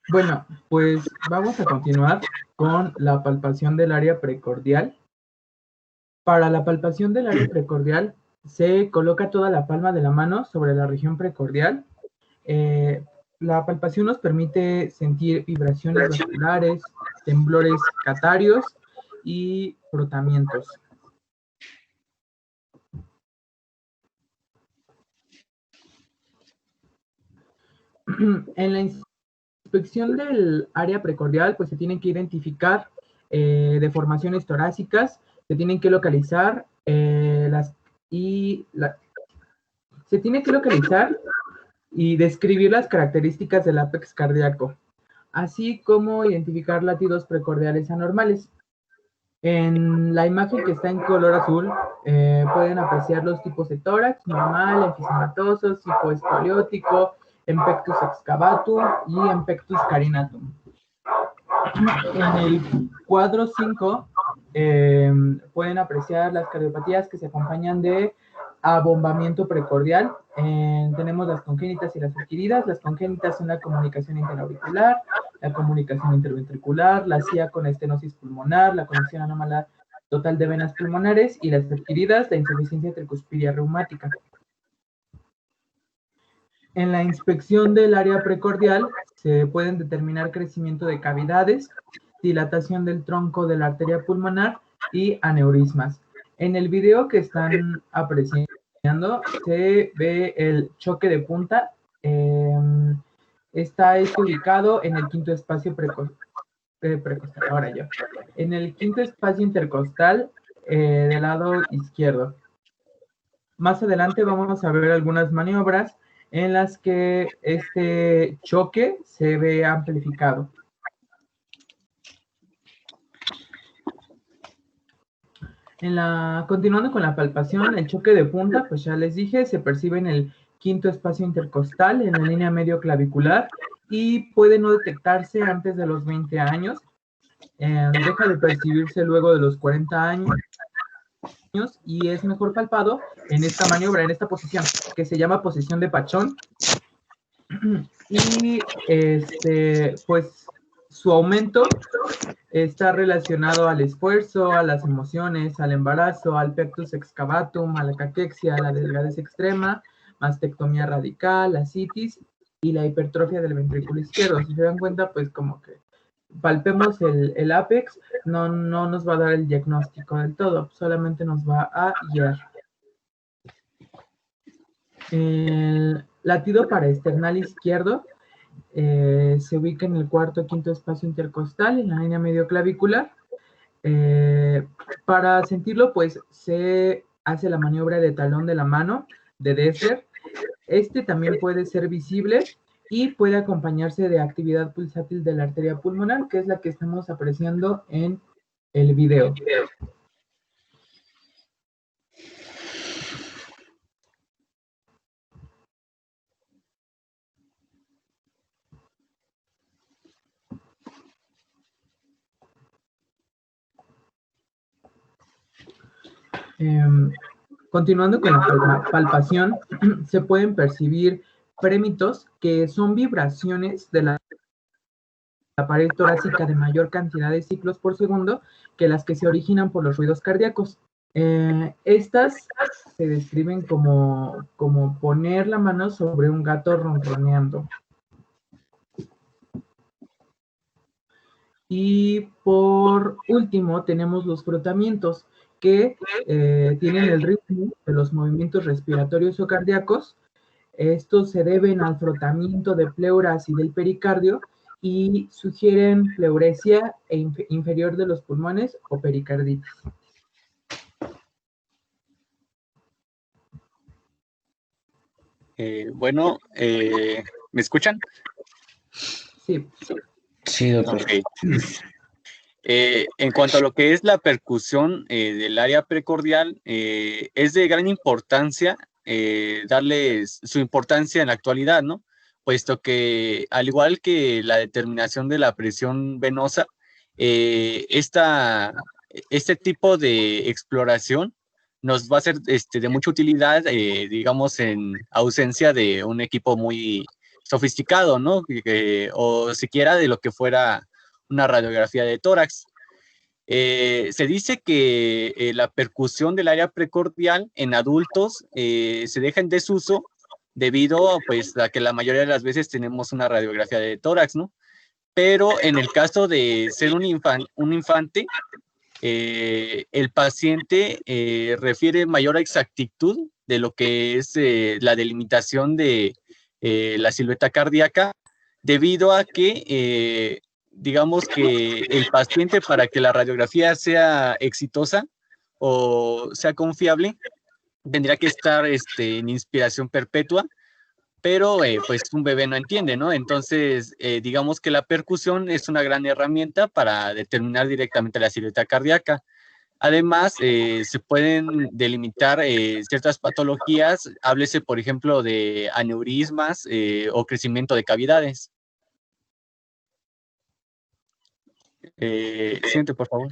Bueno, pues vamos a continuar con la palpación del área precordial. Para la palpación del área precordial se coloca toda la palma de la mano sobre la región precordial. Eh, la palpación nos permite sentir vibraciones vasculares, temblores catáreos y frotamientos. En la inspección del área precordial, pues se tienen que identificar deformaciones torácicas, se tienen que localizar se tiene que localizar y describir las características del ápex cardíaco, así como identificar latidos precordiales anormales. En la imagen que está en color azul, pueden apreciar los tipos de tórax, normal, enfisematoso, hipoescoliótico, empectus excavatum y empectus carinatum. En el cuadro 5 pueden apreciar las cardiopatías que se acompañan de abombamiento precordial. Tenemos las congénitas y las adquiridas. Las congénitas son la comunicación interauricular, la comunicación interventricular, la CIA con estenosis pulmonar, la conexión anómala total de venas pulmonares, y las adquiridas, la insuficiencia tricuspidia reumática. En la inspección del área precordial se pueden determinar crecimiento de cavidades, dilatación del tronco de la arteria pulmonar y aneurismas. En el video que están apreciando se ve el choque de punta. Está ubicado en el quinto espacio precostal. Ahora yo. En el quinto espacio intercostal del lado izquierdo. Más adelante vamos a ver algunas maniobras en las que este choque se ve amplificado. Continuando con la palpación, el choque de punta, pues ya les dije, se percibe en el quinto espacio intercostal, en la línea medio clavicular, y puede no detectarse antes de los 20 años. Deja de percibirse luego de los 40 años y es mejor palpado en esta maniobra, en esta posición, que se llama posición de Pachón. Y pues su aumento está relacionado al esfuerzo, a las emociones, al embarazo, al pectus excavatum, a la caquexia, a la delgadez extrema, mastectomía radical, la citis y la hipertrofia del ventrículo izquierdo. Si se dan cuenta, pues como que palpemos el ápex, no nos va a dar el diagnóstico del todo, solamente nos va a guiar. El latido paraesternal izquierdo se ubica en el cuarto o quinto espacio intercostal, en la línea medio clavicular. Para sentirlo, pues se hace la maniobra de talón de la mano de Dessler. Este también puede ser visible y puede acompañarse de actividad pulsátil de la arteria pulmonar, que es la que estamos apreciando en el video. Continuando con la palpación, se pueden percibir prémitos, que son vibraciones de la pared torácica de mayor cantidad de ciclos por segundo que las que se originan por los ruidos cardíacos. Estas se describen como poner la mano sobre un gato ronroneando. Y por último tenemos los frotamientos, que tienen el ritmo de los movimientos respiratorios o cardíacos. Estos se deben al frotamiento de pleuras y del pericardio y sugieren pleuresia inferior de los pulmones o pericarditis. Bueno, ¿me escuchan? Sí. Sí, doctor. Okay. En cuanto a lo que es la percusión del área precordial, es de gran importancia darle su importancia en la actualidad, ¿no? Puesto que, al igual que la determinación de la presión venosa, este tipo de exploración nos va a ser de mucha utilidad, digamos, en ausencia de un equipo muy sofisticado, ¿no? O siquiera de lo que fuera una radiografía de tórax. Se dice que la percusión del área precordial en adultos se deja en desuso debido pues, a que la mayoría de las veces tenemos una radiografía de tórax, ¿no? Pero en el caso de ser un infante, el paciente refiere mayor exactitud de lo que es la delimitación de la silueta cardíaca, debido a que, digamos que el paciente, para que la radiografía sea exitosa o sea confiable, tendría que estar en inspiración perpetua, pero pues un bebé no entiende, ¿no? Entonces, digamos que la percusión es una gran herramienta para determinar directamente la silueta cardíaca. Además, se pueden delimitar ciertas patologías, háblese, por ejemplo, de aneurismas o crecimiento de cavidades. Siguiente, por favor.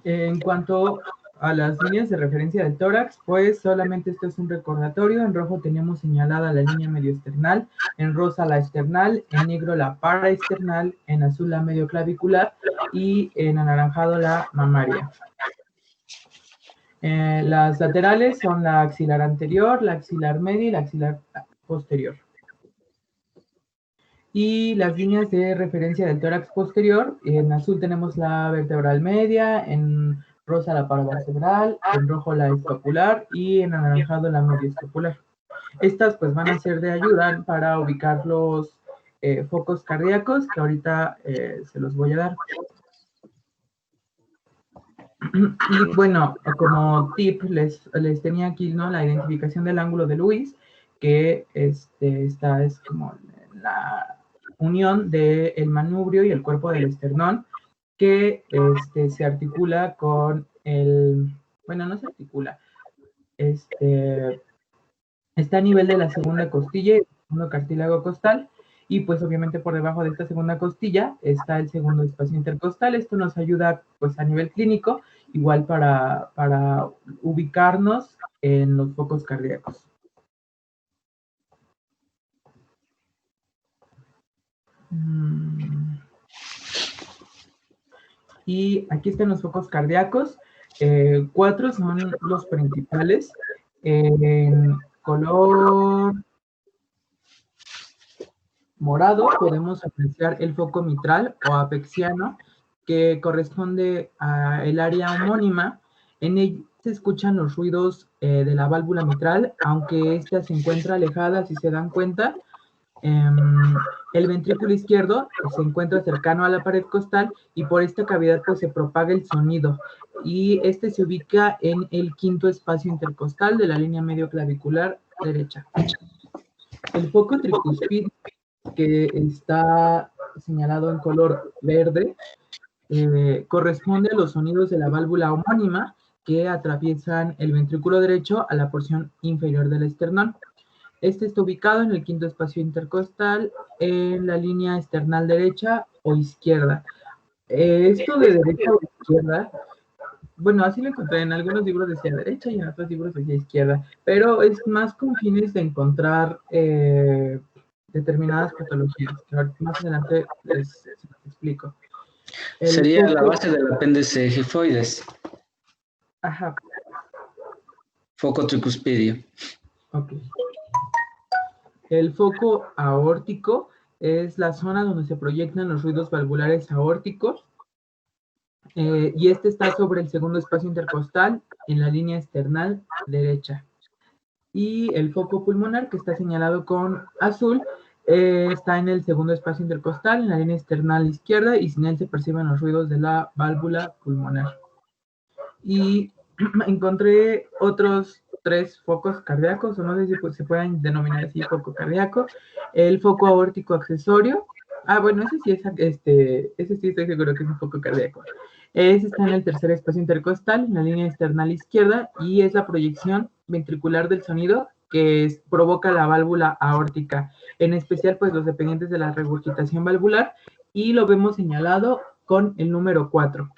En cuanto a las líneas de referencia del tórax, pues solamente esto es un recordatorio. En rojo tenemos señalada la línea medioesternal, en rosa la esternal, en negro la paraesternal, en azul la medioclavicular y en anaranjado la mamaria. Las laterales son la axilar anterior, la axilar media y la axilar posterior. Y las líneas de referencia del tórax posterior, en azul tenemos la vertebral media, en rosa la paravertebral, en rojo la escapular y en anaranjado la media escapular. Estas pues van a ser de ayuda para ubicar los focos cardíacos, que ahorita se los voy a dar. Y bueno, como tip les tenía aquí, ¿no?, la identificación del ángulo de Lewis, que esta es como la unión del manubrio y el cuerpo del esternón, que se articula con el, bueno, no se articula, está a nivel de la segunda costilla, el segundo cartílago costal, y pues obviamente por debajo de esta segunda costilla está el segundo espacio intercostal. Esto nos ayuda pues a nivel clínico, igual para ubicarnos en los focos cardíacos. Y aquí están los focos cardíacos. 4 son los principales. En color morado podemos apreciar el foco mitral o apexiano, que corresponde al área homónima. En él se escuchan los ruidos de la válvula mitral, aunque ésta se encuentra alejada, si se dan cuenta. El ventrículo izquierdo se encuentra cercano a la pared costal y por esta cavidad pues se propaga el sonido, y este se ubica en el quinto espacio intercostal de la línea medio clavicular derecha. El foco tricuspídeo, que está señalado en color verde, corresponde a los sonidos de la válvula homónima que atraviesan el ventrículo derecho a la porción inferior del esternón. Este está ubicado en el quinto espacio intercostal, en la línea esternal derecha o izquierda. Esto de derecha o izquierda, bueno, así lo encontré. En algunos libros decía derecha y en otros libros decía izquierda, pero es más con fines de encontrar determinadas patologías, que más adelante les explico. Sería la base del apéndice hifoides. Ajá. Foco tricuspidio. Ok. El foco aórtico es la zona donde se proyectan los ruidos valvulares aórticos, y este está sobre el segundo espacio intercostal en la línea esternal derecha. Y el foco pulmonar, que está señalado con azul, está en el segundo espacio intercostal en la línea esternal izquierda, y sin él se perciben los ruidos de la válvula pulmonar. Y encontré otros 3 focos cardíacos, o no sé si pues, se pueden denominar así foco cardíaco. El foco aórtico accesorio. Bueno, ese sí estoy seguro que es un foco cardíaco. Ese está en el tercer espacio intercostal, en la línea external izquierda, y es la proyección ventricular del sonido que provoca la válvula aórtica, en especial pues los dependientes de la regurgitación valvular, y lo vemos señalado con el número 4.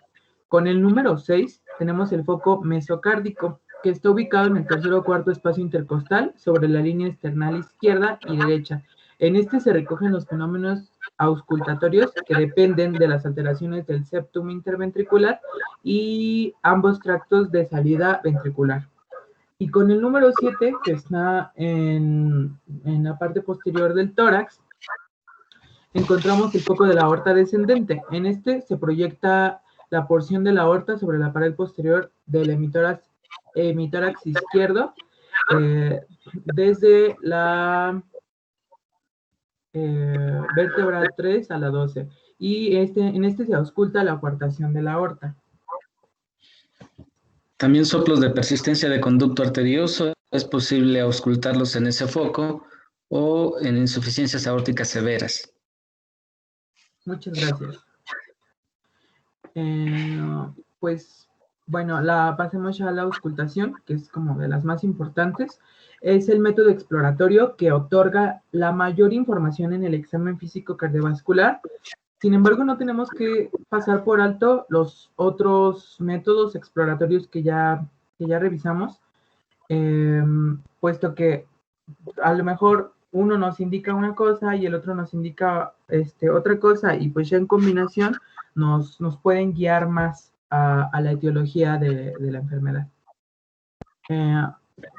Con el número 6 tenemos el foco mesocárdico. que está ubicado en el tercer o cuarto espacio intercostal sobre la línea esternal izquierda y derecha. En este se recogen los fenómenos auscultatorios que dependen de las alteraciones del septum interventricular y ambos tractos de salida ventricular. Y con el número 7, que está en la parte posterior del tórax, encontramos el foco de la aorta descendente. En este se proyecta la porción de la aorta sobre la pared posterior del hemitórax izquierdo, desde la vértebra 3 a la 12. Y en este se ausculta la coartación de la aorta. También soplos de persistencia de conducto arterioso, es posible auscultarlos en ese foco o en insuficiencias aórticas severas. Muchas gracias. Pues, bueno, pasemos ya a la auscultación, que es como de las más importantes. Es el método exploratorio que otorga la mayor información en el examen físico cardiovascular. Sin embargo, no tenemos que pasar por alto los otros métodos exploratorios que ya revisamos, puesto que a lo mejor uno nos indica una cosa y el otro nos indica otra cosa, y pues ya en combinación nos pueden guiar más a la etiología de la enfermedad.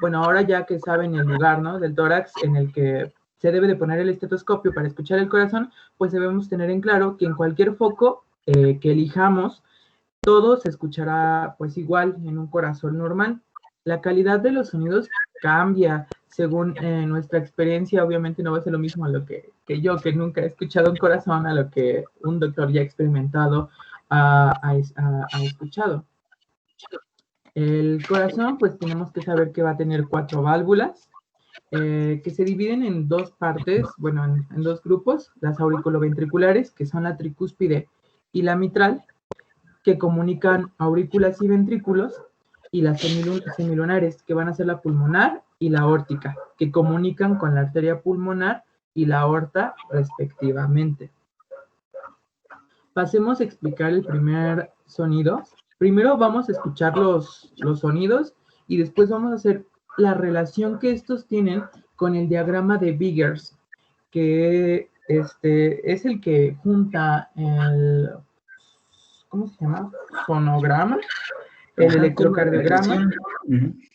Bueno, ahora ya que saben el lugar, ¿no?, del tórax en el que se debe de poner el estetoscopio para escuchar el corazón, pues debemos tener en claro que en cualquier foco que elijamos, todo se escuchará pues igual en un corazón normal. La calidad de los sonidos cambia según nuestra experiencia. Obviamente no va a ser lo mismo a lo que yo, que nunca he escuchado un corazón, a lo que un doctor ya experimentado ha escuchado. El corazón, pues tenemos que saber que va a tener 4 válvulas, que se dividen en 2 partes, bueno, en 2 grupos: las auriculoventriculares, que son la tricúspide y la mitral, que comunican aurículas y ventrículos, y las semilunares, que van a ser la pulmonar y la aórtica, que comunican con la arteria pulmonar y la aorta respectivamente. Pasemos a explicar el primer sonido. Primero vamos a escuchar los sonidos y después vamos a hacer la relación que estos tienen con el diagrama de Biggers, que es el que junta el, ¿cómo se llama?, fonograma, el electrocardiograma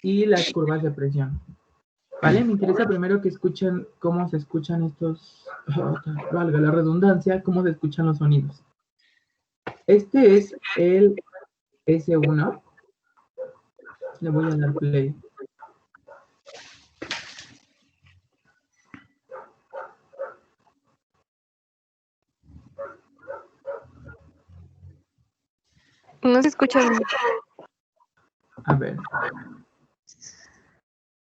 y las curvas de presión. ¿Vale? Me interesa primero que escuchen cómo se escuchan estos, valga la redundancia, cómo se escuchan los sonidos. Este es el S1. Le voy a dar play. No se escucha bien. A ver.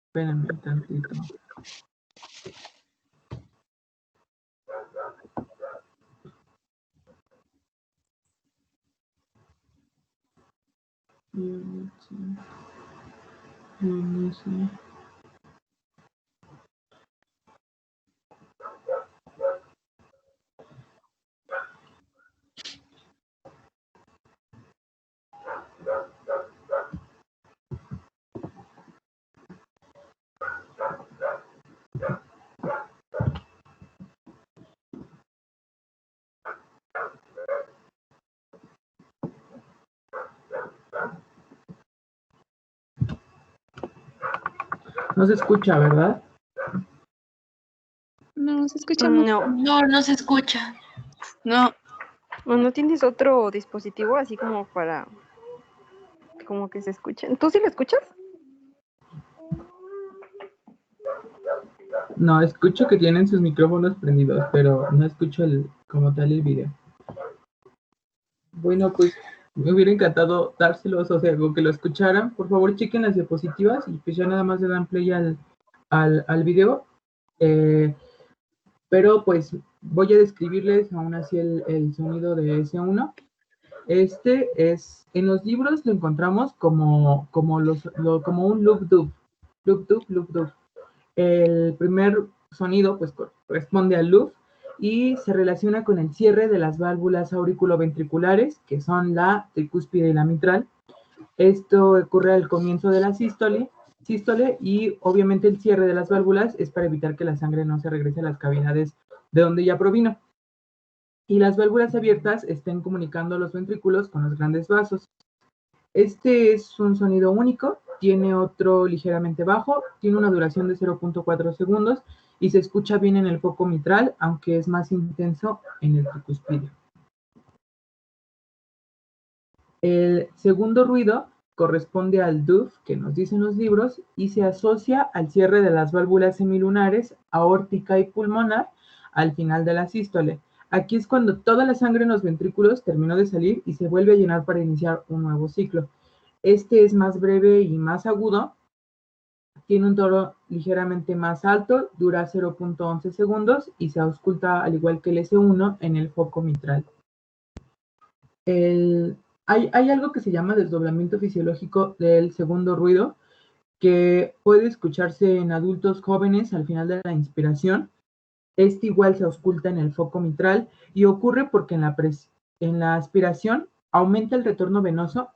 Espérenme tantito. No se escucha, ¿verdad? No se escucha. No se escucha. No. ¿No tienes otro dispositivo así como para como que se escuchen? ¿Tú sí lo escuchas? No, escucho que tienen sus micrófonos prendidos, pero no escucho como tal el video. Bueno, pues me hubiera encantado dárselos, o sea, que lo escucharan. Por favor, chequen las diapositivas y pues ya nada más le dan play al video. Pero pues voy a describirles aún así el sonido de S1. En los libros lo encontramos como un loop-dub. Loop-dub. El primer sonido pues corresponde al loop y se relaciona con el cierre de las válvulas auriculoventriculares, que son la tricúspide y la mitral. Esto ocurre al comienzo de la sístole y obviamente el cierre de las válvulas es para evitar que la sangre no se regrese a las cavidades de donde ya provino. Y las válvulas abiertas estén comunicando los ventrículos con los grandes vasos. Este es un sonido único, tiene otro ligeramente bajo, tiene una duración de 0.4 segundos y se escucha bien en el foco mitral, aunque es más intenso en el tricuspidio. El segundo ruido corresponde al DUF que nos dicen los libros y se asocia al cierre de las válvulas semilunares, aórtica y pulmonar al final de la sístole. Aquí es cuando toda la sangre en los ventrículos terminó de salir y se vuelve a llenar para iniciar un nuevo ciclo. Este es más breve y más agudo, tiene un tono ligeramente más alto, dura 0.11 segundos y se ausculta al igual que el S1 en el foco mitral. Hay algo que se llama desdoblamiento fisiológico del segundo ruido, que puede escucharse en adultos jóvenes al final de la inspiración. Este igual se ausculta en el foco mitral y ocurre porque en la aspiración aumenta el retorno venoso,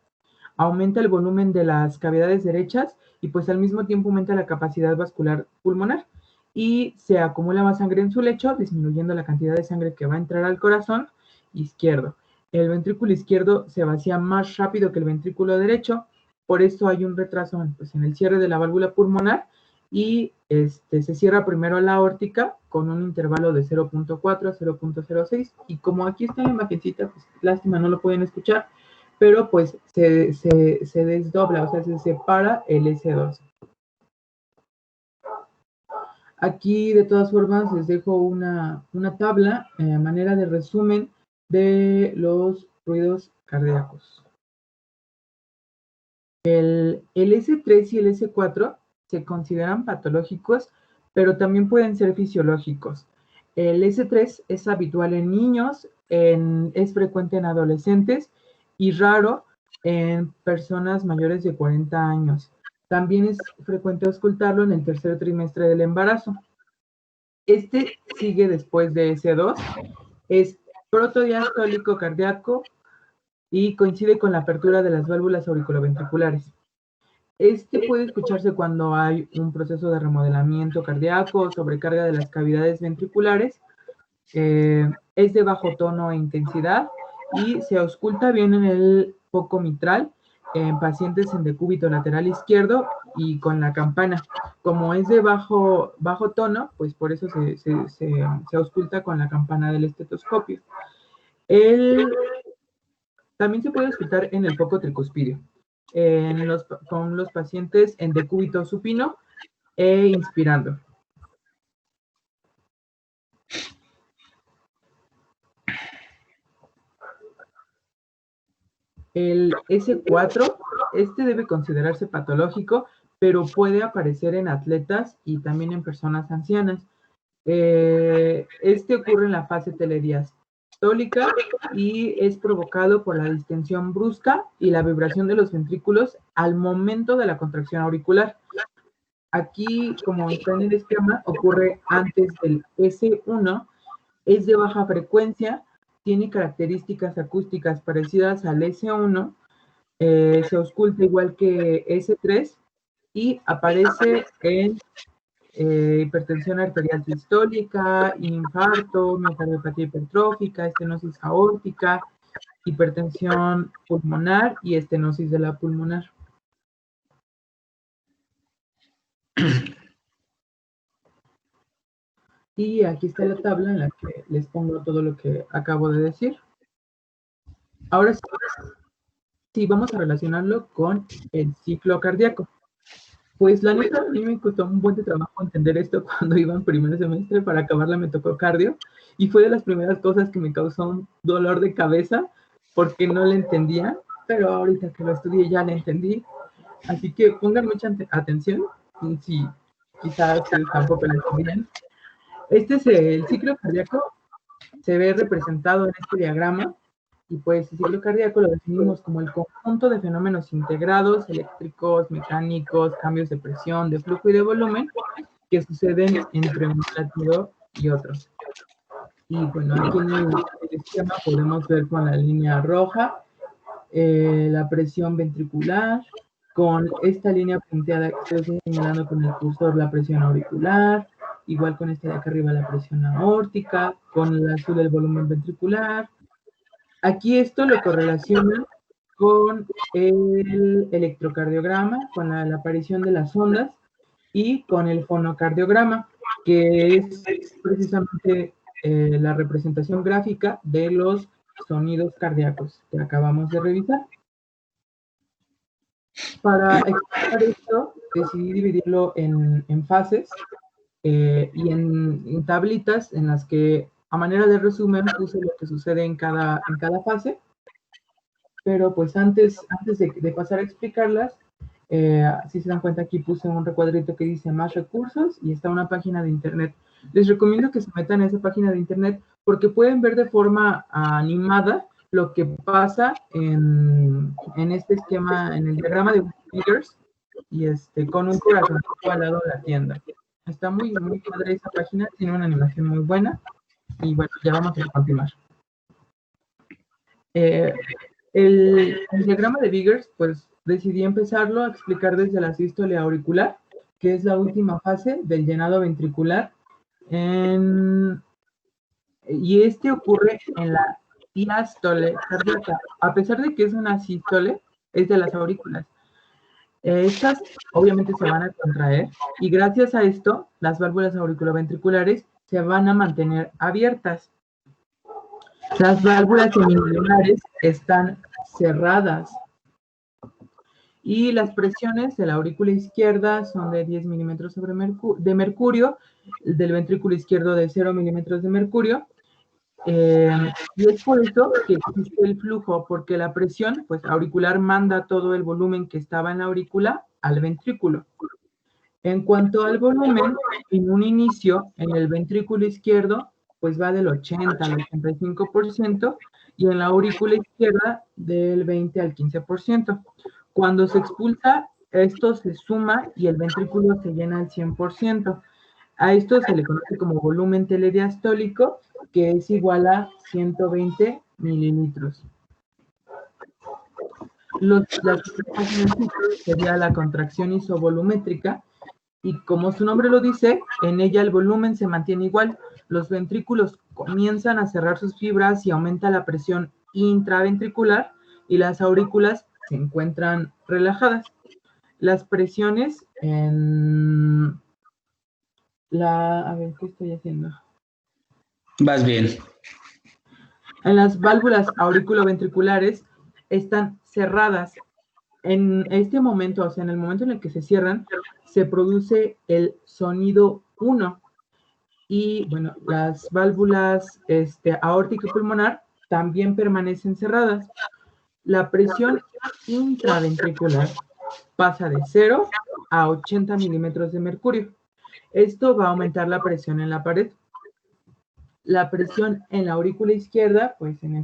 aumenta el volumen de las cavidades derechas y pues al mismo tiempo aumenta la capacidad vascular pulmonar y se acumula más sangre en su lecho, disminuyendo la cantidad de sangre que va a entrar al corazón izquierdo. El ventrículo izquierdo se vacía más rápido que el ventrículo derecho, por eso hay un retraso en el cierre de la válvula pulmonar y se cierra primero la aórtica con un intervalo de 0.4 a 0.06 y como aquí está la imagencita, pues lástima no lo pueden escuchar, pero pues se desdobla, o sea, se separa el S2. Aquí de todas formas les dejo una tabla a manera de resumen de los ruidos cardíacos. El S3 y el S4 se consideran patológicos, pero también pueden ser fisiológicos. El S3 es habitual en niños, es frecuente en adolescentes y raro en personas mayores de 40 años. También es frecuente auscultarlo en el tercer trimestre del embarazo. Este sigue después de S2, es protodiastólico cardíaco y coincide con la apertura de las válvulas auriculoventriculares. Este puede escucharse cuando hay un proceso de remodelamiento cardíaco o sobrecarga de las cavidades ventriculares. Es de bajo tono e intensidad y se ausculta bien en el foco mitral en pacientes en decúbito lateral izquierdo y con la campana. Como es de bajo tono, pues por eso se ausculta con la campana del estetoscopio. También se puede auscultar en el foco tricuspidio, con los pacientes en decúbito supino e inspirando. El S4, debe considerarse patológico, pero puede aparecer en atletas y también en personas ancianas. Ocurre en la fase telediastólica y es provocado por la distensión brusca y la vibración de los ventrículos al momento de la contracción auricular. Aquí, como está en el esquema, ocurre antes del S1, es de baja frecuencia, tiene características acústicas parecidas al S1, se ausculta igual que S3 y aparece en hipertensión arterial sistólica, infarto, miocardiopatía hipertrófica, estenosis aórtica, hipertensión pulmonar y estenosis de la pulmonar. Y aquí está la tabla en la que les pongo todo lo que acabo de decir. Ahora sí, vamos a relacionarlo con el ciclo cardíaco. Pues la neta, a mí me costó un buen trabajo entender esto cuando iba en primer semestre. Para acabarla me tocó cardio y fue de las primeras cosas que me causó un dolor de cabeza porque no le entendía, pero ahorita que lo estudié ya le entendí. Así que pongan mucha atención si quizás tampoco lo entendían. Este es el ciclo cardíaco, se ve representado en este diagrama y pues el ciclo cardíaco lo definimos como el conjunto de fenómenos integrados, eléctricos, mecánicos, cambios de presión, de flujo y de volumen que suceden entre un latido y otro. Y bueno, aquí en el esquema podemos ver con la línea roja la presión ventricular, con esta línea punteada que estoy señalando con el cursor, la presión auricular, igual con esta de acá arriba la presión aórtica, con el azul el volumen ventricular. Aquí esto lo correlacionan con el electrocardiograma, con la aparición de las ondas, y con el fonocardiograma, que es precisamente la representación gráfica de los sonidos cardíacos que acabamos de revisar. Para explicar esto, decidí dividirlo en fases y en tablitas en las que, a manera de resumen, puse lo que sucede en cada fase. Pero pues antes de pasar a explicarlas, si se dan cuenta, aquí puse un recuadrito que dice más recursos y está una página de internet. Les recomiendo que se metan a esa página de internet porque pueden ver de forma animada lo que pasa en este esquema, en el diagrama de Figures, y con un corazón al lado de la tienda. Está muy padre esa página, tiene una animación muy buena. Y bueno, ya vamos a continuar. El diagrama de Biggers, pues decidí empezarlo a explicar desde la sístole auricular, que es la última fase del llenado ventricular. Y ocurre en la diástole cardíaca. A pesar de que es una sístole, es de las aurículas. Estas obviamente se van a contraer y gracias a esto, las válvulas auriculoventriculares se van a mantener abiertas. Las válvulas semilunares están cerradas y las presiones de la aurícula izquierda son de 10 milímetros de mercurio, del ventrículo izquierdo de 0 milímetros de mercurio. Y es por eso que existe el flujo, porque la presión auricular manda todo el volumen que estaba en la aurícula al ventrículo. En cuanto al volumen, en un inicio, en el ventrículo izquierdo, pues va del 80 al 85%, y en la aurícula izquierda del 20 al 15%. Cuando se expulsa, esto se suma y el ventrículo se llena al 100%. A esto se le conoce como volumen telediastólico, que es igual a 120 mililitros. Las sería la contracción isovolumétrica, y como su nombre lo dice, en ella el volumen se mantiene igual. Los ventrículos comienzan a cerrar sus fibras y aumenta la presión intraventricular, y las aurículas se encuentran relajadas. Las presiones en a ver, ¿qué estoy haciendo? Vas bien. En las válvulas auriculoventriculares están cerradas. En este momento, o sea, en el momento en el que se cierran, se produce el sonido 1. Y bueno, las válvulas aórtica y pulmonar también permanecen cerradas. La presión intraventricular pasa de 0 a 80 milímetros de mercurio. Esto va a aumentar la presión en la pared. La presión en la aurícula izquierda, pues en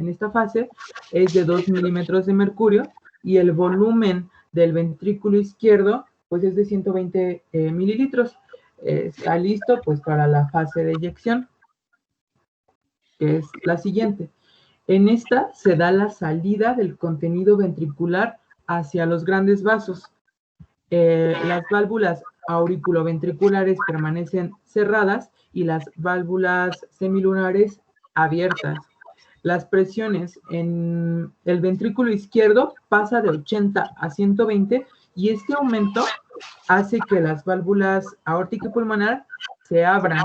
esta fase, es de 2 milímetros de mercurio, y el volumen del ventrículo izquierdo, pues es de 120 mililitros. Está listo, pues, para la fase de eyección, que es la siguiente. En esta se da la salida del contenido ventricular hacia los grandes vasos. Las válvulas auriculoventriculares permanecen cerradas y las válvulas semilunares abiertas. Las presiones en el ventrículo izquierdo pasa de 80 a 120, y este aumento hace que las válvulas aórtica y pulmonar se abran.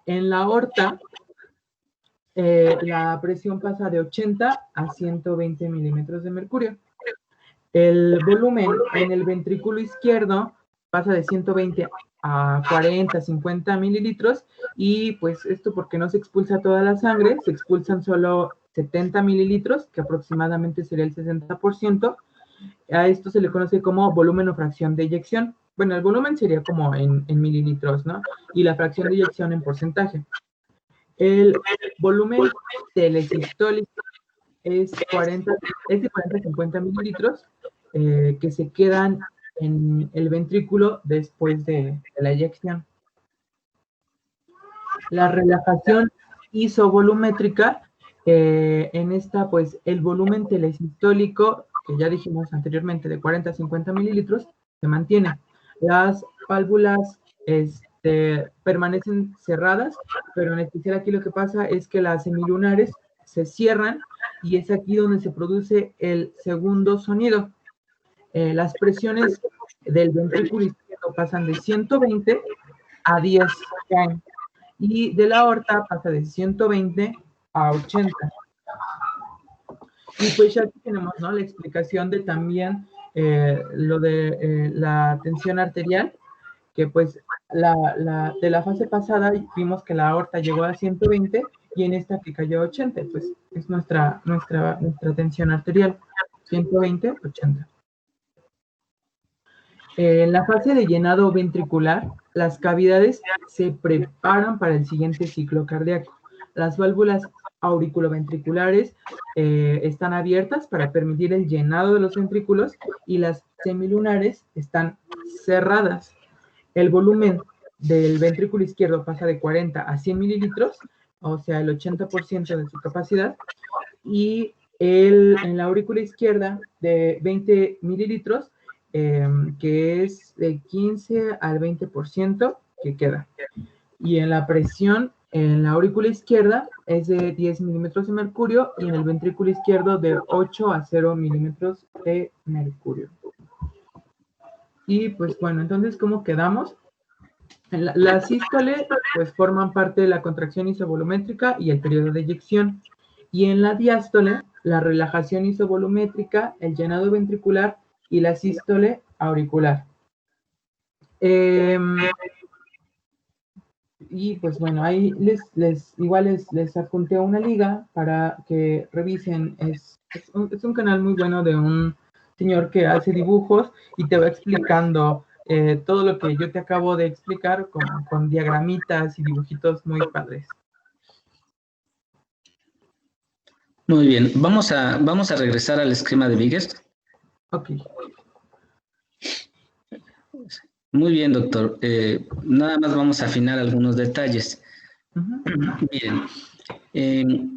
En la aorta, la presión pasa de 80 a 120 milímetros de mercurio. El volumen en el ventrículo izquierdo pasa de 120 a 40, 50 mililitros, y pues esto porque no se expulsa toda la sangre, se expulsan solo 70 mililitros, que aproximadamente sería el 60%. A esto se le conoce como volumen o fracción de eyección. Bueno, el volumen sería como en mililitros, ¿no? Y la fracción de eyección en porcentaje. El volumen telesistólico es de 40 a 50 mililitros, que se quedan en el ventrículo después de la eyección. La relajación isovolumétrica En esta, pues, el volumen telesistólico, que ya dijimos anteriormente, de 40 a 50 mililitros, se mantiene. Las válvulas permanecen cerradas, pero en especial aquí lo que pasa es que las semilunares se cierran y es aquí donde se produce el segundo sonido. Las presiones del ventrículo izquierdo pasan de 120 a 10 caen, y de la aorta pasa de 120 a 80. Y pues ya aquí tenemos, ¿no?, la explicación de también lo de la tensión arterial, que pues de la fase pasada vimos que la aorta llegó a 120 y en esta que cayó a 80, pues es nuestra tensión arterial, 120, 80. En la fase de llenado ventricular, las cavidades se preparan para el siguiente ciclo cardíaco. Las válvulas auriculoventriculares están abiertas para permitir el llenado de los ventrículos y las semilunares están cerradas. El volumen del ventrículo izquierdo pasa de 40 a 100 mililitros, o sea, el 80% de su capacidad, y en la aurícula izquierda de 20 mililitros, que es de 15 al 20% que queda. Y en la presión, en la aurícula izquierda es de 10 milímetros de mercurio y en el ventrículo izquierdo de 8 a 0 milímetros de mercurio. Y pues bueno, entonces, ¿cómo quedamos? La sístole, pues forman parte de la contracción isovolumétrica y el periodo de eyección. Y en la diástole, la relajación isovolumétrica, el llenado ventricular y la sístole auricular. Y pues bueno, ahí igual les adjunté una liga para que revisen. Es un canal muy bueno de un señor que hace dibujos y te va explicando todo lo que yo te acabo de explicar con diagramitas y dibujitos muy padres. Muy bien, vamos a regresar al esquema de Vickers. Ok. Muy bien, doctor. Nada más vamos a afinar algunos detalles. Bien. El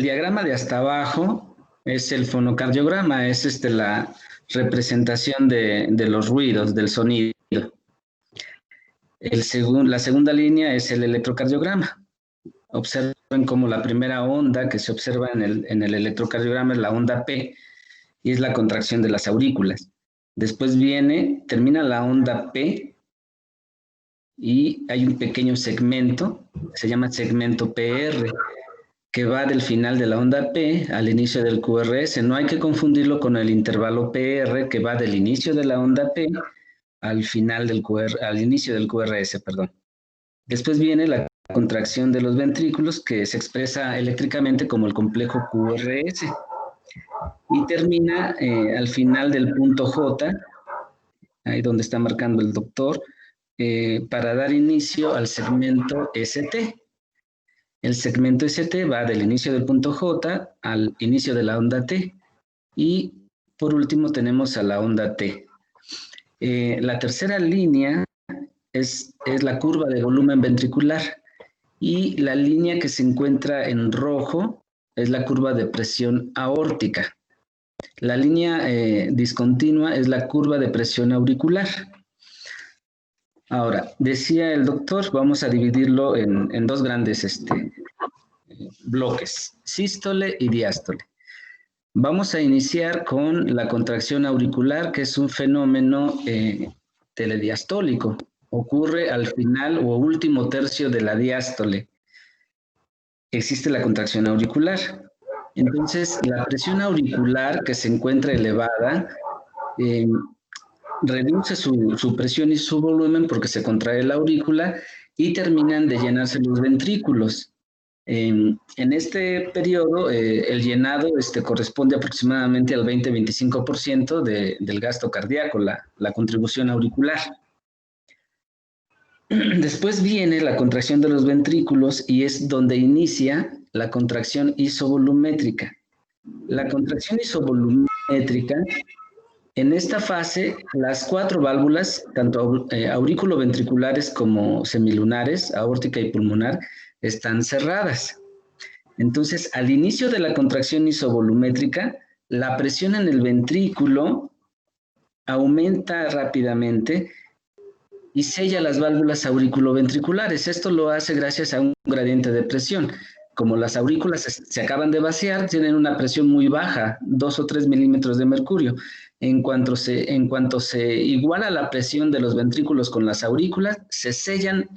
diagrama de hasta abajo es el fonocardiograma, es la representación de los ruidos, del sonido. La segunda línea es el electrocardiograma. Observen cómo la primera onda que se observa en el electrocardiograma es la onda P y es la contracción de las aurículas. Después termina la onda P y hay un pequeño segmento, se llama segmento PR, que va del final de la onda P al inicio del QRS. No hay que confundirlo con el intervalo PR, que va del inicio de la onda P al inicio del QRS, perdón. Después viene la contracción de los ventrículos, que se expresa eléctricamente como el complejo QRS. Y termina al final del punto J, ahí donde está marcando el doctor, para dar inicio al segmento ST. El segmento ST va del inicio del punto J al inicio de la onda T. Y por último tenemos a la onda T. La tercera línea es la curva de volumen ventricular. Y la línea que se encuentra en rojo es la curva de presión aórtica. La línea discontinua es la curva de presión auricular. Ahora, decía el doctor, vamos a dividirlo en dos grandes bloques, sístole y diástole. Vamos a iniciar con la contracción auricular, que es un fenómeno telediastólico. Ocurre al final o último tercio de la diástole. Existe la contracción auricular. Entonces, la presión auricular que se encuentra elevada reduce su presión y su volumen porque se contrae la aurícula y terminan de llenarse los ventrículos. En este periodo, el llenado corresponde aproximadamente al 20-25% del gasto cardíaco, la contribución auricular. Después viene la contracción de los ventrículos y es donde inicia la contracción isovolumétrica. La contracción isovolumétrica, en esta fase, las 4 válvulas, tanto aurículo-ventriculares como semilunares, aórtica y pulmonar, están cerradas. Entonces, al inicio de la contracción isovolumétrica, la presión en el ventrículo aumenta rápidamente y sella las válvulas auriculoventriculares. Esto lo hace gracias a un gradiente de presión. Como las aurículas se acaban de vaciar, tienen una presión muy baja, 2 o 3 milímetros de mercurio. En cuanto se iguala la presión de los ventrículos con las aurículas, se sellan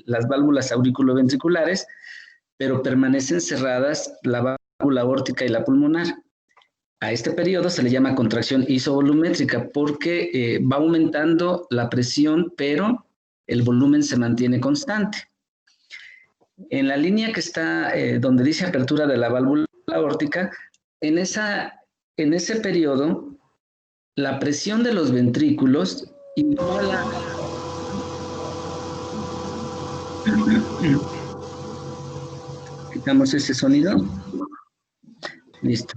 las válvulas auriculoventriculares, pero permanecen cerradas la válvula aórtica y la pulmonar. A este periodo se le llama contracción isovolumétrica porque va aumentando la presión, pero el volumen se mantiene constante. En la línea que está donde dice apertura de la válvula aórtica, en ese periodo, la presión de los ventrículos iguala... Quitamos ese sonido. Listo.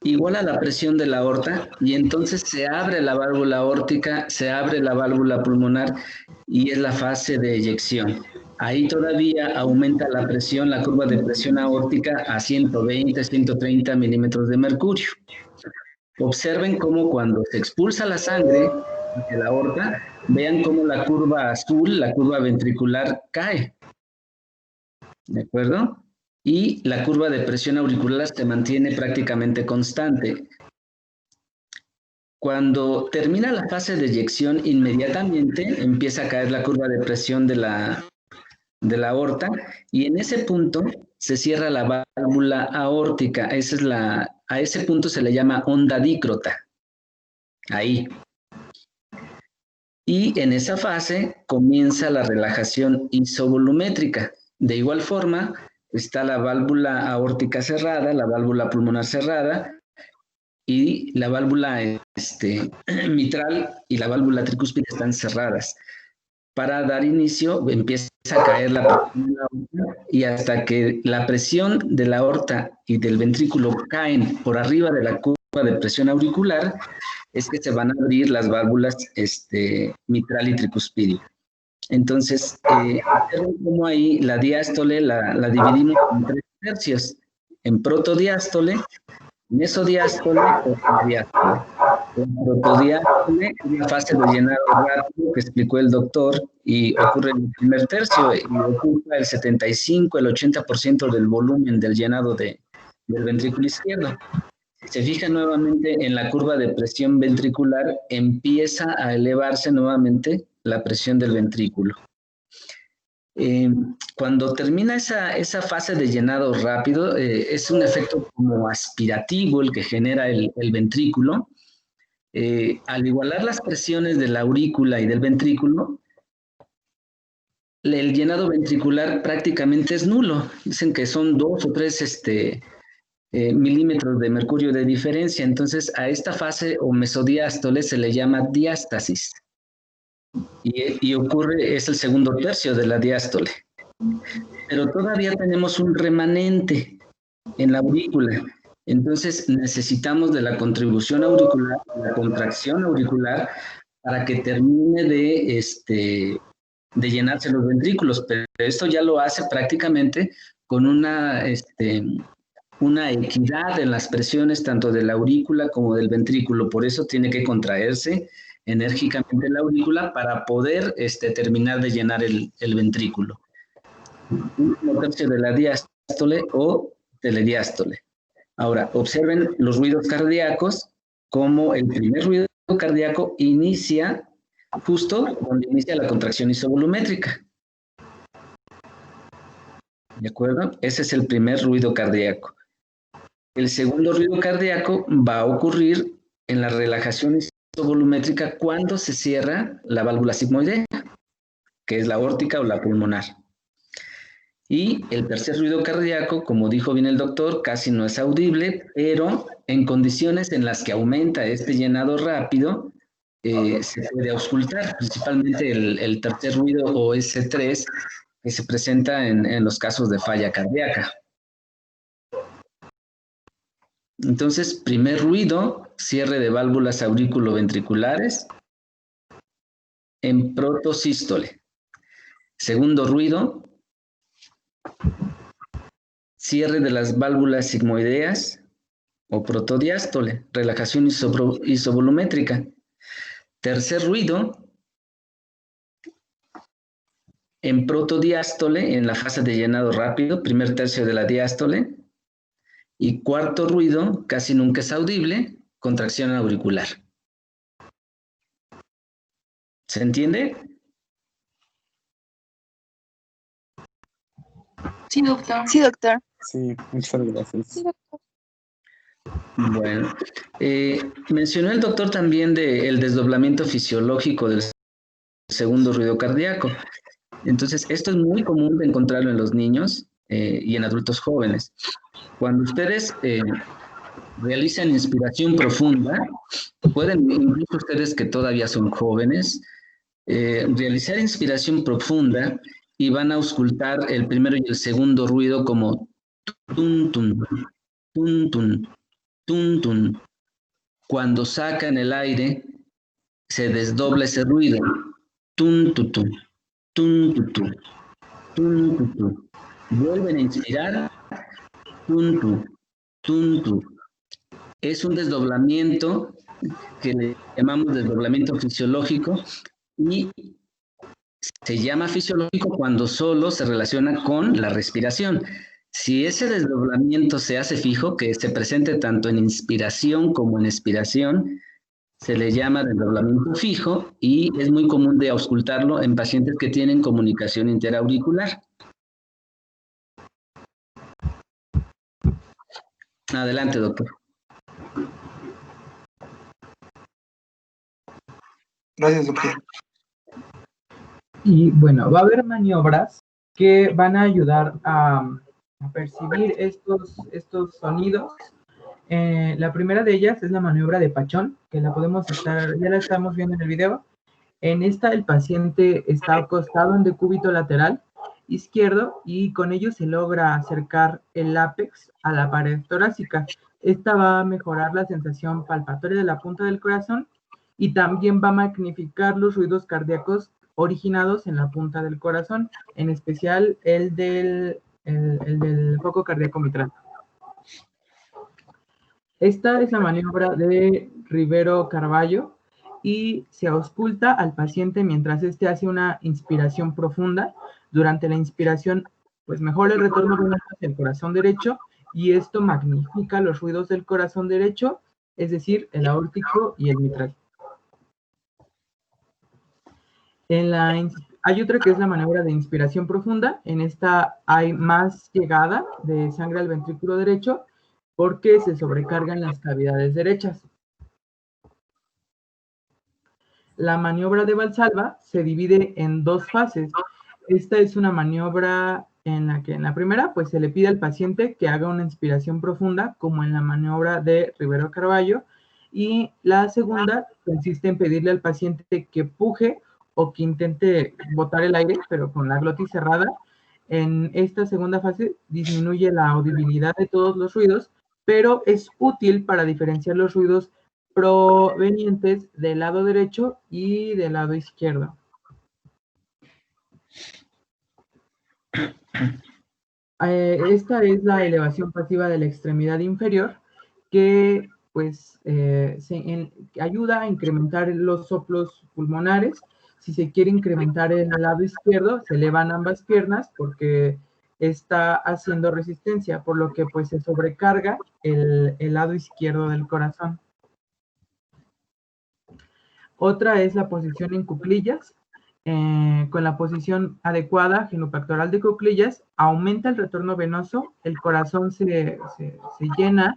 Igual a la presión de la aorta y entonces se abre la válvula aórtica, se abre la válvula pulmonar y es la fase de eyección. Ahí todavía aumenta la presión, la curva de presión aórtica a 120, 130 milímetros de mercurio. Observen cómo cuando se expulsa la sangre de la aorta, vean cómo la curva azul, la curva ventricular, cae. ¿De acuerdo? Y la curva de presión auricular se mantiene prácticamente constante. Cuando termina la fase de eyección, inmediatamente empieza a caer la curva de presión de la aorta y en ese punto se cierra la válvula aórtica. A ese punto se le llama onda dícrota. Ahí. Y en esa fase comienza la relajación isovolumétrica. De igual forma, está la válvula aórtica cerrada, la válvula pulmonar cerrada y la válvula mitral y la válvula tricúspide están cerradas. Para dar inicio empieza a caer la presión de la aorta y hasta que la presión de la aorta y del ventrículo caen por arriba de la curva de presión auricular, es que se van a abrir las válvulas mitral y tricúspide. Entonces, como ahí la diástole la dividimos en 3 tercios, en protodiástole, mesodiástole o diástole. La protodiástole es la fase de llenado rápido que explicó el doctor y ocurre en el primer tercio y ocupa el 75, el 80% del volumen del llenado del ventrículo izquierdo. Si se fija nuevamente en la curva de presión ventricular, empieza a elevarse nuevamente la presión del ventrículo. Cuando termina esa fase de llenado rápido, es un efecto como aspirativo el que genera el ventrículo. Al igualar las presiones de la aurícula y del ventrículo, el llenado ventricular prácticamente es nulo. Dicen que son 2 o 3 milímetros de mercurio de diferencia. Entonces, a esta fase o mesodiástole se le llama diástasis. Y ocurre, es el segundo tercio de la diástole. Pero todavía tenemos un remanente en la aurícula. Entonces, necesitamos de la contribución auricular, de la contracción auricular, para que termine de llenarse los ventrículos. Pero esto ya lo hace prácticamente con una equidad en las presiones tanto de la aurícula como del ventrículo. Por eso tiene que contraerse enérgicamente la aurícula para poder terminar de llenar el ventrículo. Un tercio de la diástole o telediástole. Ahora, observen los ruidos cardíacos, como el primer ruido cardíaco inicia justo donde inicia la contracción isovolumétrica. ¿De acuerdo? Ese es el primer ruido cardíaco. El segundo ruido cardíaco va a ocurrir en la relajación isovolumétrica cuando se cierra la válvula sigmoidea, que es la aórtica o la pulmonar. Y el tercer ruido cardíaco, como dijo bien el doctor, casi no es audible, pero en condiciones en las que aumenta este llenado rápido, se puede auscultar, principalmente el tercer ruido o S3, que se presenta en los casos de falla cardíaca. Entonces, primer ruido, cierre de válvulas auriculoventriculares en protosístole. Segundo ruido, cierre de las válvulas sigmoideas o protodiástole, relajación isovolumétrica. Tercer ruido, en protodiástole, en la fase de llenado rápido, primer tercio de la diástole. Y cuarto ruido, casi nunca es audible, contracción auricular. ¿Se entiende? Sí, doctor. Sí, doctor. Sí, muchas gracias. Sí, doctor. Bueno, mencionó el doctor también del desdoblamiento fisiológico del segundo ruido cardíaco. Entonces, esto es muy común de encontrarlo en los niños y en adultos jóvenes. Cuando ustedes realizan inspiración profunda, pueden, incluso ustedes que todavía son jóvenes, realizar inspiración profunda y van a auscultar el primero y el segundo ruido como tun, tun, tun, tun, tun, tun. Cuando sacan el aire, se desdobla ese ruido. Tun, tu, tu, tun, tu, tu, tun, tu, tu. Vuelven a inspirar. Tun, tu, tun, tu. Es un desdoblamiento que le llamamos desdoblamiento fisiológico y se llama fisiológico cuando solo se relaciona con la respiración. Si ese desdoblamiento se hace fijo, que se presente tanto en inspiración como en expiración, se le llama desdoblamiento fijo y es muy común de auscultarlo en pacientes que tienen comunicación interauricular. Adelante, doctor. Gracias, doctor. Y bueno, va a haber maniobras que van a ayudar a percibir estos sonidos. La primera de ellas es la maniobra de Pachón, que ya la estamos viendo en el video. En esta el paciente está acostado en decúbito lateral izquierdo y con ello se logra acercar el ápex a la pared torácica. Esta va a mejorar la sensación palpatoria de la punta del corazón y también va a magnificar los ruidos cardíacos originados en la punta del corazón, en especial el del foco cardíaco mitral. Esta es la maniobra de Rivero Carballo y se ausculta al paciente mientras éste hace una inspiración profunda. Durante la inspiración, pues mejora el retorno venoso hacia el corazón derecho y esto magnifica los ruidos del corazón derecho, es decir, el aórtico y el mitral. Hay otra que es la maniobra de inspiración profunda. En esta hay más llegada de sangre al ventrículo derecho porque se sobrecargan las cavidades derechas. La maniobra de Valsalva se divide en dos fases. Esta es una maniobra en la que en la primera pues se le pide al paciente que haga una inspiración profunda, como en la maniobra de Rivero Carballo, y la segunda consiste en pedirle al paciente que puje o que intente botar el aire, pero con la glotis cerrada. En esta segunda fase disminuye la audibilidad de todos los ruidos, pero es útil para diferenciar los ruidos provenientes del lado derecho y del lado izquierdo. Esta es la elevación pasiva de la extremidad inferior, que pues ayuda a incrementar los soplos pulmonares. Si se quiere incrementar el lado izquierdo, se elevan ambas piernas porque está haciendo resistencia, por lo que pues se sobrecarga el lado izquierdo del corazón. Otra es la posición en cuclillas. Con la posición adecuada, genupectoral de cuclillas, aumenta el retorno venoso, el corazón se llena,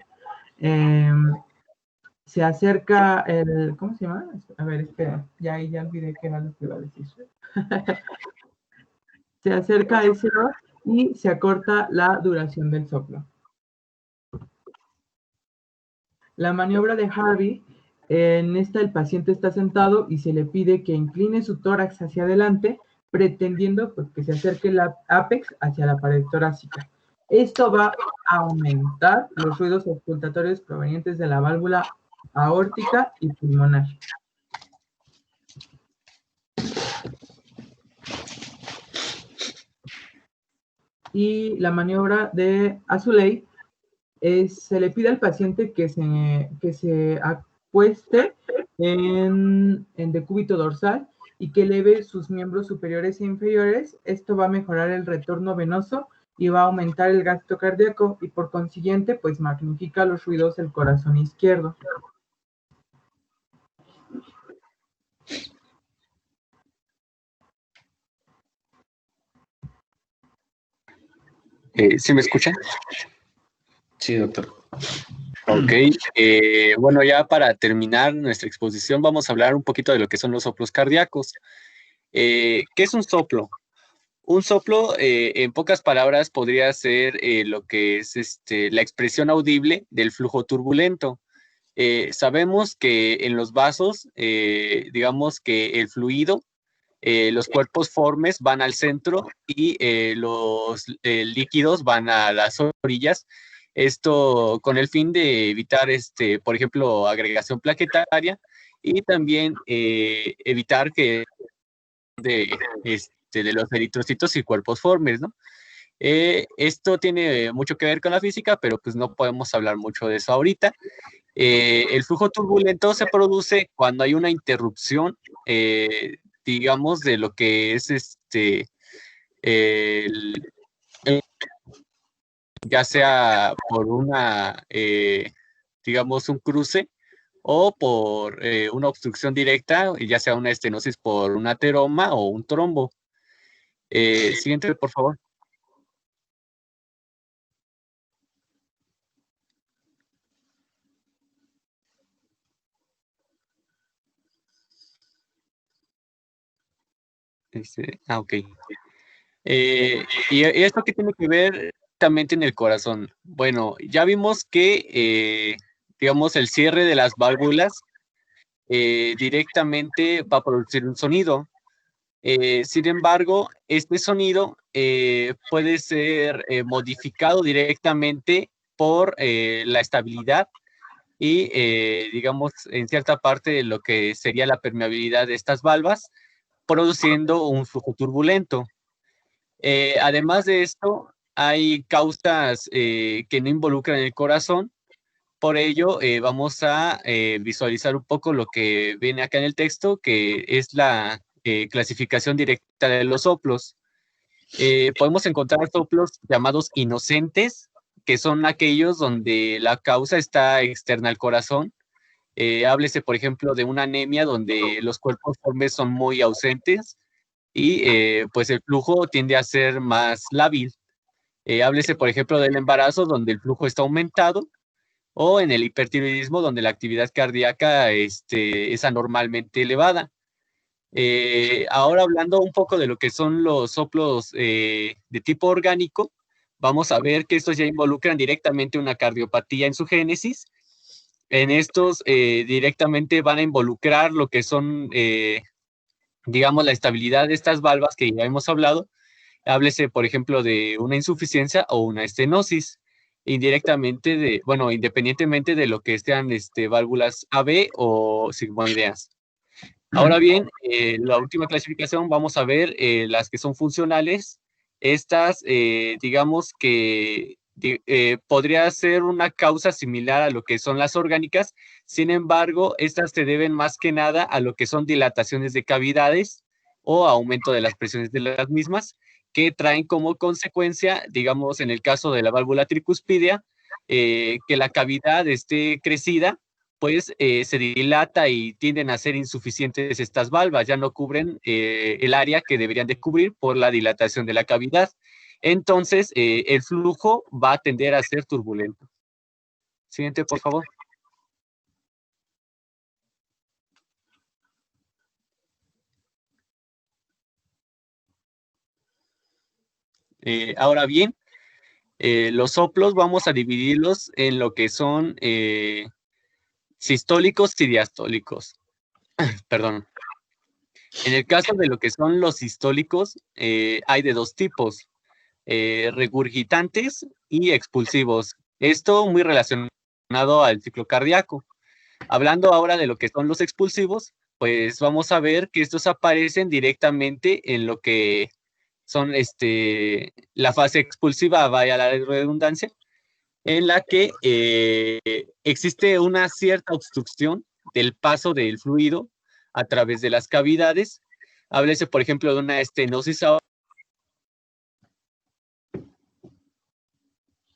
se acerca el, ¿cómo se llama? A ver, espera, ya olvidé qué era lo que iba a decir. Se acerca el cero y se acorta la duración del soplo. La maniobra de Harvey, en esta el paciente está sentado y se le pide que incline su tórax hacia adelante, pretendiendo pues, que se acerque el ápex hacia la pared torácica. Esto va a aumentar los ruidos auscultatorios provenientes de la válvula aórtica y pulmonar. y la maniobra de Azoulay se le pide al paciente que se acueste en decúbito dorsal y que eleve sus miembros superiores e inferiores. Esto va a mejorar el retorno venoso y va a aumentar el gasto cardíaco y por consiguiente pues magnifica los ruidos del corazón izquierdo. ¿Sí me escuchan? Sí, doctor. Ok, bueno, ya para terminar nuestra exposición vamos a hablar un poquito de lo que son los soplos cardíacos. ¿Qué es un soplo? Un soplo, en pocas palabras, podría ser lo que es la expresión audible del flujo turbulento. Sabemos que en los vasos, digamos que el fluido, los cuerpos formes van al centro y los líquidos van a las orillas. Esto con el fin de evitar, por ejemplo, agregación plaquetaria y también evitar que de los eritrocitos y cuerpos formes, ¿no? Esto tiene mucho que ver con la física, pero pues no podemos hablar mucho de eso ahorita. El flujo turbulento se produce cuando hay una interrupción, digamos, de lo que es ya sea por una, digamos, un cruce o por una obstrucción directa, ya sea una estenosis por un ateroma o un trombo. Siguiente, por favor. Ok. ¿Y esto qué tiene que ver también en el corazón? Bueno, ya vimos que, digamos, el cierre de las válvulas directamente va a producir un sonido. Sin embargo, este sonido puede ser modificado directamente por la estabilidad y, digamos, en cierta parte de lo que sería la permeabilidad de estas valvas, produciendo un flujo turbulento. Además de esto, hay causas que no involucran el corazón. Por ello, vamos a visualizar un poco lo que viene acá en el texto, que es la clasificación directa de los soplos. Podemos encontrar soplos llamados inocentes, que son aquellos donde la causa está externa al corazón. Háblese, por ejemplo, de una anemia donde los cuerpos formes son muy ausentes y pues el flujo tiende a ser más lábil. Háblese, por ejemplo, del embarazo donde el flujo está aumentado o en el hipertiroidismo donde la actividad cardíaca es anormalmente elevada. Ahora hablando un poco de lo que son los soplos de tipo orgánico, vamos a ver que estos ya involucran directamente una cardiopatía en su génesis. En estos directamente van a involucrar lo que son, digamos, la estabilidad de estas valvas que ya hemos hablado. Háblese, por ejemplo, de una insuficiencia o una estenosis, indirectamente bueno, independientemente de lo que sean válvulas AB o sigmoideas. Ahora bien, la última clasificación, vamos a ver las que son funcionales. Estas, digamos que podría ser una causa similar a lo que son las orgánicas, sin embargo, estas se deben más que nada a lo que son dilataciones de cavidades o aumento de las presiones de las mismas, que traen como consecuencia, digamos, en el caso de la válvula tricuspidia, que la cavidad esté crecida, pues se dilata y tienden a ser insuficientes estas valvas, ya no cubren el área que deberían de cubrir por la dilatación de la cavidad. Entonces, el flujo va a tender a ser turbulento. Siguiente, por favor. Ahora bien, los soplos vamos a dividirlos en lo que son sistólicos y diastólicos. Perdón. En el caso de lo que son los sistólicos, hay de dos tipos, regurgitantes y expulsivos. Esto muy relacionado al ciclo cardíaco. Hablando ahora de lo que son los expulsivos, pues vamos a ver que estos aparecen directamente en lo que son la fase expulsiva, vaya la redundancia, en la que existe una cierta obstrucción del paso del fluido a través de las cavidades. Háblese, por ejemplo, de una estenosis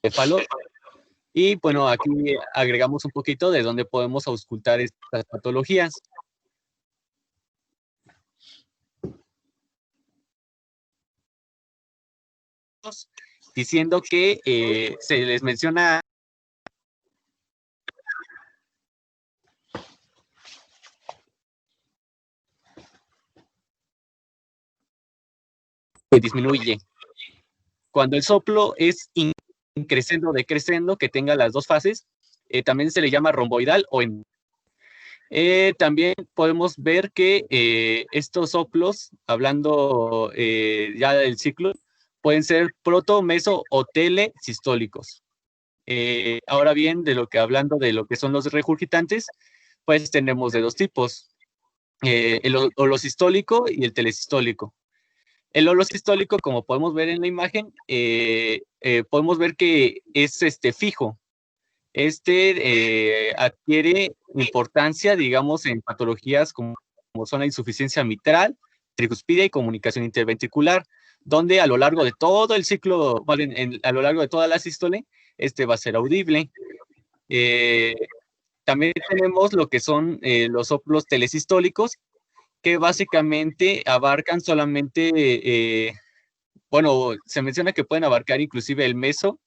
céfalo. Y bueno, aquí agregamos un poquito de dónde podemos auscultar estas patologías. Diciendo que se les menciona que disminuye. Cuando el soplo es increscendo o decrescendo, que tenga las dos fases, también se le llama romboidal o en. También podemos ver que estos soplos, hablando ya del ciclo, pueden ser proto, meso o telesistólicos. Ahora bien, hablando de lo que son los regurgitantes, pues tenemos de dos tipos, el holosistólico y el telesistólico. El holosistólico, como podemos ver en la imagen, podemos ver que es fijo. Adquiere importancia, digamos, en patologías como son la insuficiencia mitral, tricuspidia y comunicación interventricular, donde a lo largo de todo el ciclo, a lo largo de toda la sístole, va a ser audible. También tenemos lo que son los soplos telesistólicos, que básicamente abarcan solamente, bueno, se menciona que pueden abarcar inclusive el meso,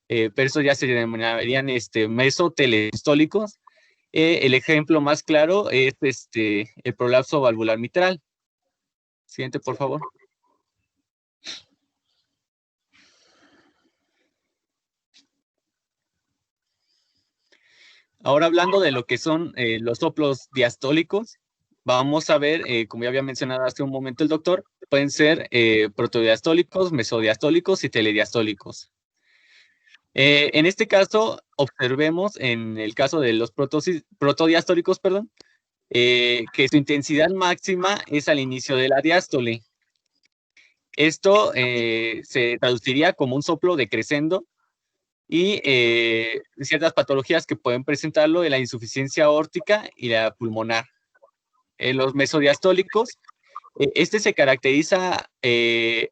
pero eso ya se denominarían mesotelesistólicos. El ejemplo más claro es el prolapso valvular mitral. Siguiente, por favor. Ahora hablando de lo que son los soplos diastólicos, vamos a ver, como ya había mencionado hace un momento el doctor, pueden ser protodiastólicos, mesodiastólicos y telediastólicos. En este caso, observemos en el caso de los protodiastólicos, que su intensidad máxima es al inicio de la diástole. Esto se traduciría como un soplo decrescendo y ciertas patologías que pueden presentarlo de la insuficiencia aórtica y la pulmonar. En los mesodiastólicos, se caracteriza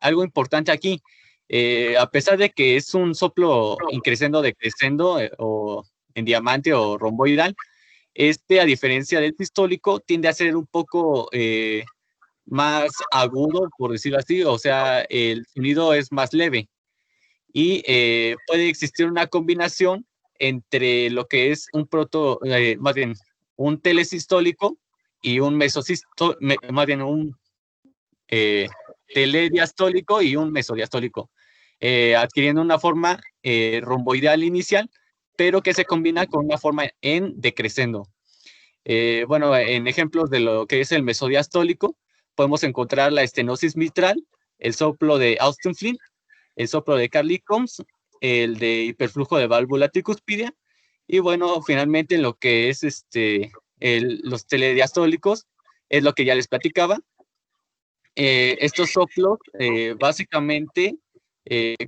algo importante aquí. A pesar de que es un soplo increscendo, decrescendo, o en diamante o romboidal, a diferencia del sistólico, tiende a ser un poco más agudo, por decirlo así, o sea, el sonido es más leve. Y puede existir una combinación entre lo que es más bien un telesistólico y un más bien un telediastólico y un mesodiastólico, adquiriendo una forma romboidal inicial, pero que se combina con una forma en decrescendo. Bueno, en ejemplos de lo que es el mesodiastólico, podemos encontrar la estenosis mitral, el soplo de Austin Flint, el soplo de Carly Combs, el de hiperflujo de válvula tricuspidia, y bueno, finalmente lo que es los telediastólicos, es lo que ya les platicaba. Estos soplos básicamente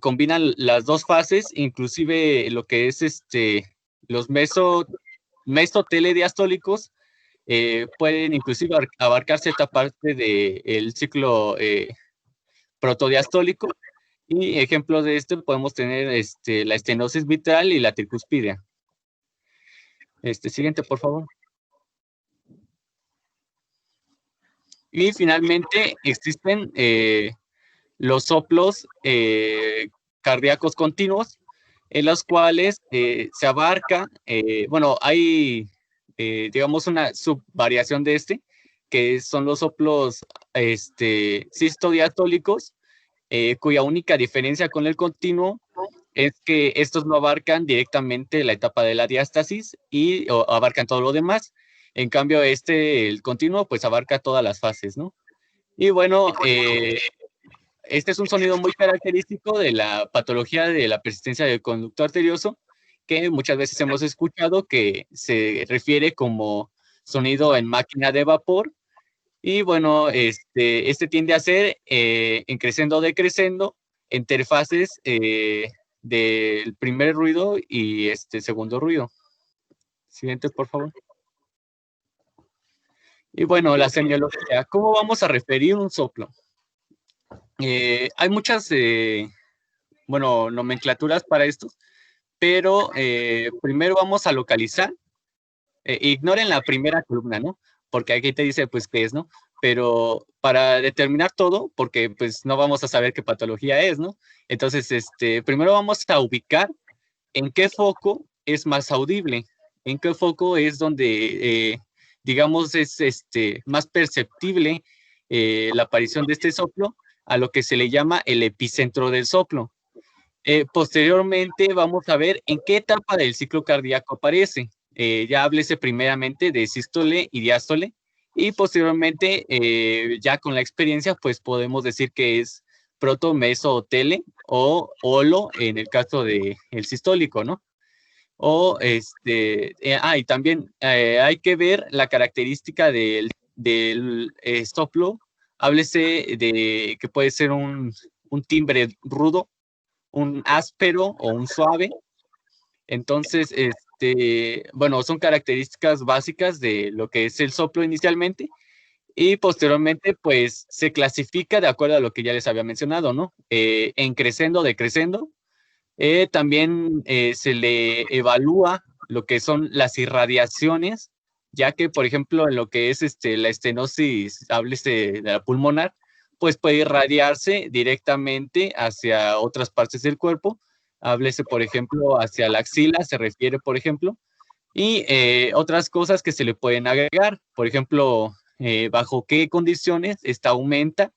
combinan las dos fases, inclusive lo que es los mesotelediastólicos pueden inclusive abarcar cierta parte del ciclo protodiastólico, y ejemplos de esto podemos tener la estenosis mitral y la tricuspidia. Siguiente, por favor. Y finalmente existen los soplos cardíacos continuos, en los cuales se abarca, bueno, hay, digamos, una subvariación de que son los soplos sistodiastólicos, cuya única diferencia con el continuo es que estos no abarcan directamente la etapa de la diástasis y abarcan todo lo demás. En cambio, el continuo, pues abarca todas las fases, ¿no? Y bueno, este es un sonido muy característico de la patología de la persistencia del conducto arterioso, que muchas veces hemos escuchado que se refiere como sonido en máquina de vapor, Y bueno, este tiende a ser en crescendo decrescendo interfaces del primer ruido y segundo ruido. Siguiente, por favor. Y bueno, la semiología. ¿Cómo vamos a referir un soplo? Hay muchas, bueno, nomenclaturas para esto, pero primero vamos a localizar. Ignoren la primera columna, ¿no? Porque aquí te dice, pues, qué es, ¿no? Pero para determinar todo, porque, pues, no vamos a saber qué patología es, ¿no? Entonces, primero vamos a ubicar en qué foco es más audible, en qué foco es donde, digamos, es más perceptible la aparición de este soplo, a lo que se le llama el epicentro del soplo. Posteriormente vamos a ver en qué etapa del ciclo cardíaco aparece. Ya háblese primeramente de sístole y diástole, y posteriormente, ya con la experiencia, pues podemos decir que es proto, meso o tele, o holo en el caso del sistólico, ¿no? O y también hay que ver la característica del soplo. Háblese de que puede ser un timbre rudo, un áspero o un suave. Entonces, bueno, son características básicas de lo que es el soplo inicialmente, y posteriormente, pues, se clasifica de acuerdo a lo que ya les había mencionado, ¿no? En crescendo, decrescendo. También se le evalúa lo que son las irradiaciones, ya que, por ejemplo, en lo que es la estenosis, háblese de la pulmonar, pues puede irradiarse directamente hacia otras partes del cuerpo. Háblese, por ejemplo, hacia la axila, se refiere, por ejemplo, y otras cosas que se le pueden agregar, por ejemplo, bajo qué condiciones esta aumenta.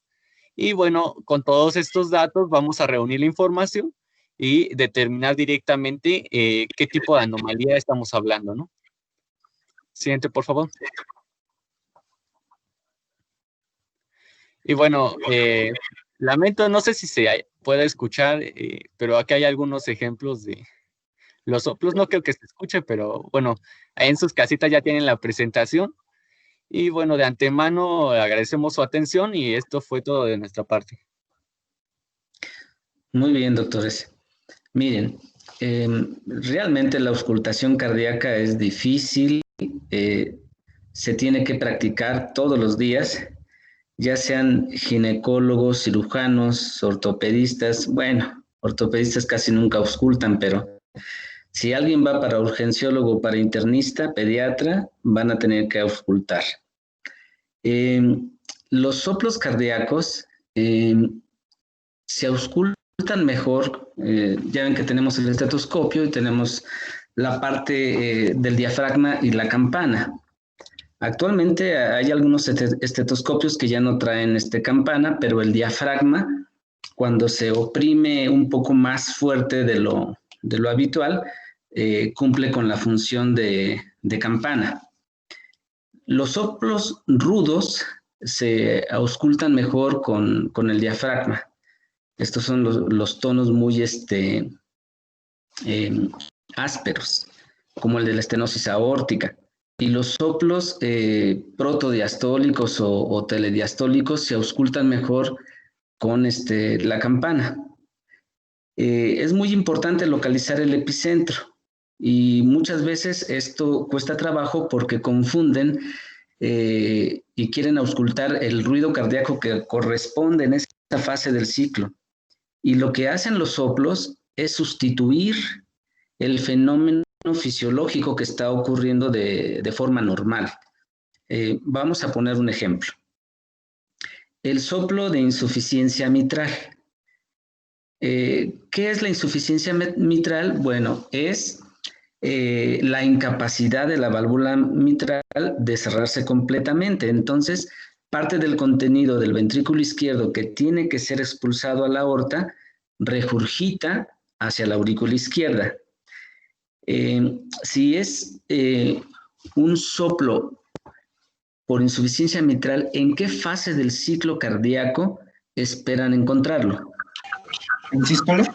Y bueno, con todos estos datos vamos a reunir la información y determinar directamente qué tipo de anomalía estamos hablando, ¿no? Siguiente, por favor. Y bueno, lamento, no sé si se puede escuchar, pero aquí hay algunos ejemplos de los soplos. No creo que se escuche, pero bueno, ahí en sus casitas ya tienen la presentación. Y bueno, de antemano agradecemos su atención y esto fue todo de nuestra parte. Muy bien, doctores. Miren, realmente la auscultación cardíaca es difícil, se tiene que practicar todos los días, ya sean ginecólogos, cirujanos, ortopedistas. Bueno, ortopedistas casi nunca auscultan, pero si alguien va para urgenciólogo, para internista, pediatra, van a tener que auscultar. Los soplos cardíacos se auscultan mejor. Ya ven que tenemos el estetoscopio y tenemos la parte del diafragma y la campana. Actualmente hay algunos estetoscopios que ya no traen campana, pero el diafragma, cuando se oprime un poco más fuerte de lo habitual, cumple con la función de campana. Los soplos rudos se auscultan mejor con el diafragma. Estos son los tonos muy ásperos, como el de la estenosis aórtica. Y los soplos protodiastólicos o telediastólicos se auscultan mejor con la campana. Es muy importante localizar el epicentro, y muchas veces esto cuesta trabajo porque confunden y quieren auscultar el ruido cardíaco que corresponde en esta fase del ciclo. Y lo que hacen los soplos es sustituir el fenómeno fisiológico que está ocurriendo de forma normal. Vamos a poner un ejemplo. El soplo de insuficiencia mitral. ¿Qué es la insuficiencia mitral? Bueno, es la incapacidad de la válvula mitral de cerrarse completamente. Entonces, parte del contenido del ventrículo izquierdo que tiene que ser expulsado a la aorta regurgita hacia la aurícula izquierda. Si es un soplo por insuficiencia mitral, ¿en qué fase del ciclo cardíaco esperan encontrarlo? ¿En sístole?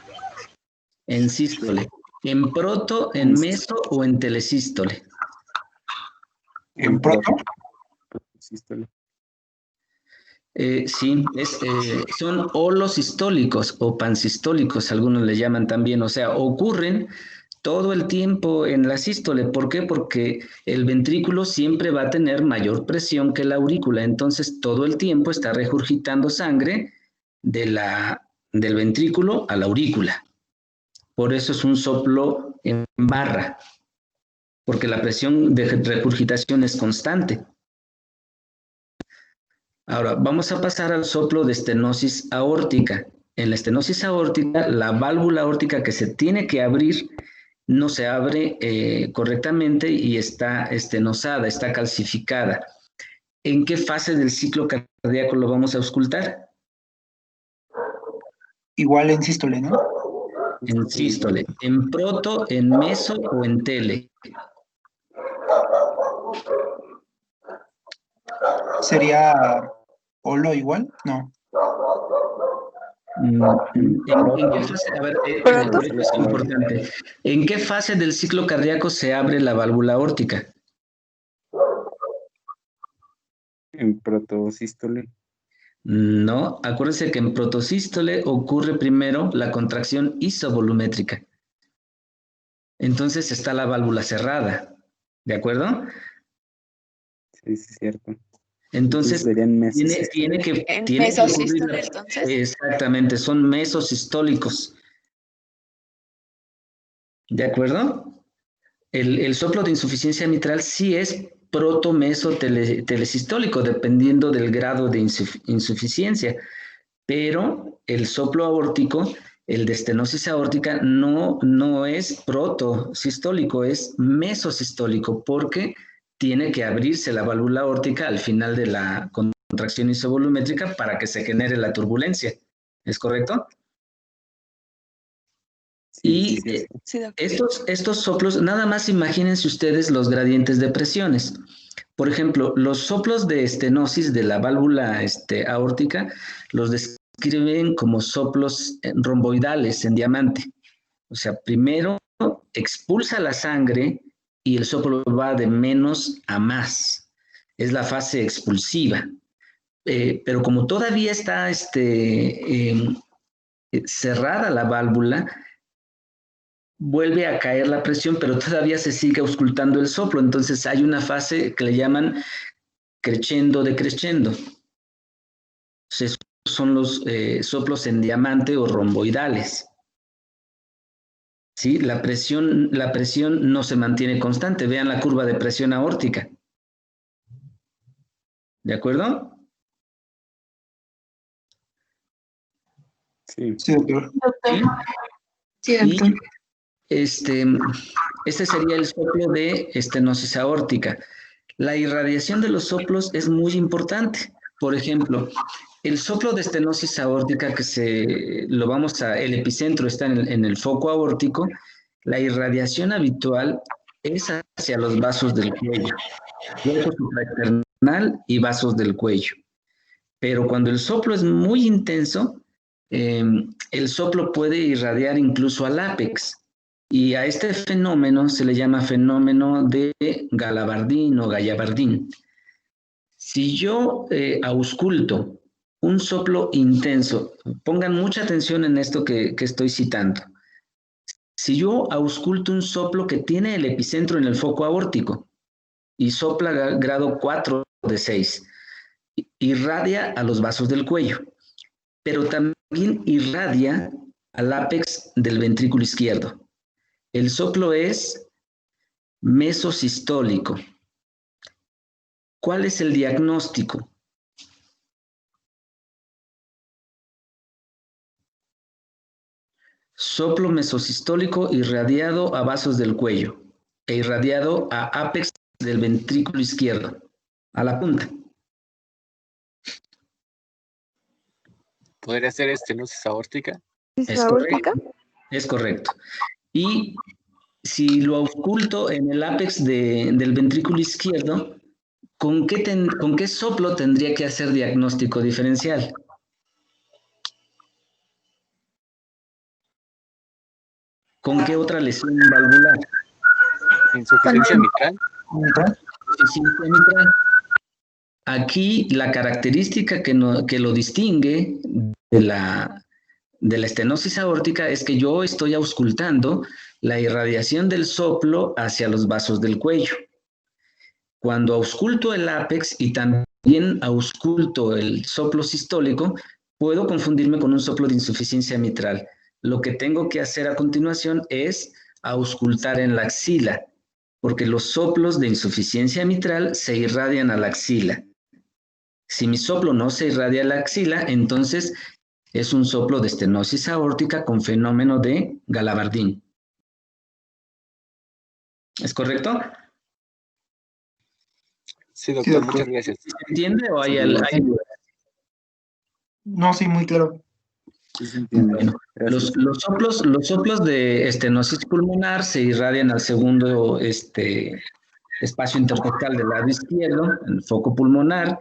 En sístole. ¿En proto, en meso o en telesístole? ¿En proto? Sístole. Sí, son holosistólicos o pansistólicos, algunos le llaman también, o sea, ocurren todo el tiempo en la sístole. ¿Por qué? Porque el ventrículo siempre va a tener mayor presión que la aurícula, entonces todo el tiempo está regurgitando sangre del ventrículo a la aurícula. Por eso es un soplo en barra, porque la presión de regurgitación es constante. Ahora, vamos a pasar al soplo de estenosis aórtica. En la estenosis aórtica, la válvula aórtica que se tiene que abrir no se abre correctamente y está estenosada, está calcificada. ¿En qué fase del ciclo cardíaco lo vamos a auscultar? Igual en sístole, ¿no? En sístole, en proto, en meso o en tele. ¿Sería holo igual? No. ¿En qué fase? A ver, ¿Proto? es importante. ¿En qué fase del ciclo cardíaco se abre la válvula aórtica? En protosístole. No, acuérdense que en protosístole ocurre primero la contracción isovolumétrica. Entonces está la válvula cerrada, ¿de acuerdo? Sí, sí, es cierto. Entonces serían mesos. tiene que En ocurrir. mesosístole, entonces. Exactamente, son mesosistólicos. ¿De acuerdo? El soplo de insuficiencia mitral sí es protomeso telesistólico, dependiendo del grado de insuficiencia, pero el soplo aórtico, el de estenosis aórtica, no es protosistólico, es mesosistólico, porque tiene que abrirse la válvula aórtica al final de la contracción isovolumétrica para que se genere la turbulencia. ¿Es correcto? Sí, Y Sí, doctor. estos soplos, nada más imagínense ustedes los gradientes de presiones. Por ejemplo, los soplos de estenosis de la válvula aórtica los describen como soplos romboidales en diamante. O sea, primero expulsa la sangre y el soplo va de menos a más. Es la fase expulsiva. Pero como todavía está cerrada la válvula, vuelve a caer la presión, pero todavía se sigue auscultando el soplo. Entonces hay una fase que le llaman crescendo decrescendo. Entonces, son los soplos en diamante o romboidales. ¿Sí? La presión no se mantiene constante. Vean la curva de presión aórtica. ¿De acuerdo? Sí. Sí, doctor. ¿Sí? Sí, Y doctor. este sería el soplo de estenosis aórtica. La irradiación de los soplos es muy importante. Por ejemplo, el soplo de estenosis aórtica el epicentro está en el foco aórtico, la irradiación habitual es hacia los vasos del cuello, hueco supraesternal y vasos del cuello. Pero cuando el soplo es muy intenso, el soplo puede irradiar incluso al ápex. Y a este fenómeno se le llama fenómeno de Galabardín o Gallavardín. Si yo ausculto un soplo intenso, pongan mucha atención en esto que estoy citando. Si yo ausculto un soplo que tiene el epicentro en el foco aórtico y sopla grado 4 de 6, irradia a los vasos del cuello, pero también irradia al ápex del ventrículo izquierdo. El soplo es mesosistólico. ¿Cuál es el diagnóstico? Soplo mesosistólico irradiado a vasos del cuello e irradiado a ápex del ventrículo izquierdo, a la punta. ¿Podría ser estenosis aórtica? Es correcto. Es correcto. Y si lo ausculto en el ápex del ventrículo izquierdo, ¿con qué soplo tendría que hacer diagnóstico diferencial? ¿Con qué otra lesión valvular? ¿Insuficiencia mitral? Insuficiencia mitral. aquí la característica que lo distingue de la estenosis aórtica es que yo estoy auscultando la irradiación del soplo hacia los vasos del cuello. Cuando ausculto el ápex y también ausculto el soplo sistólico, puedo confundirme con un soplo de insuficiencia mitral. Lo que tengo que hacer a continuación es auscultar en la axila, porque los soplos de insuficiencia mitral se irradian a la axila. Si mi soplo no se irradia a la axila, entonces es un soplo de estenosis aórtica con fenómeno de Galabardín. ¿Es correcto? Sí, Sí, doctor, doctor. muchas gracias. ¿Se entiende o hay dudas? No, sí, muy claro. Sí se entiende. Bueno, Gracias. los soplos de estenosis pulmonar se irradian al segundo espacio intercostal del lado izquierdo, en el foco pulmonar.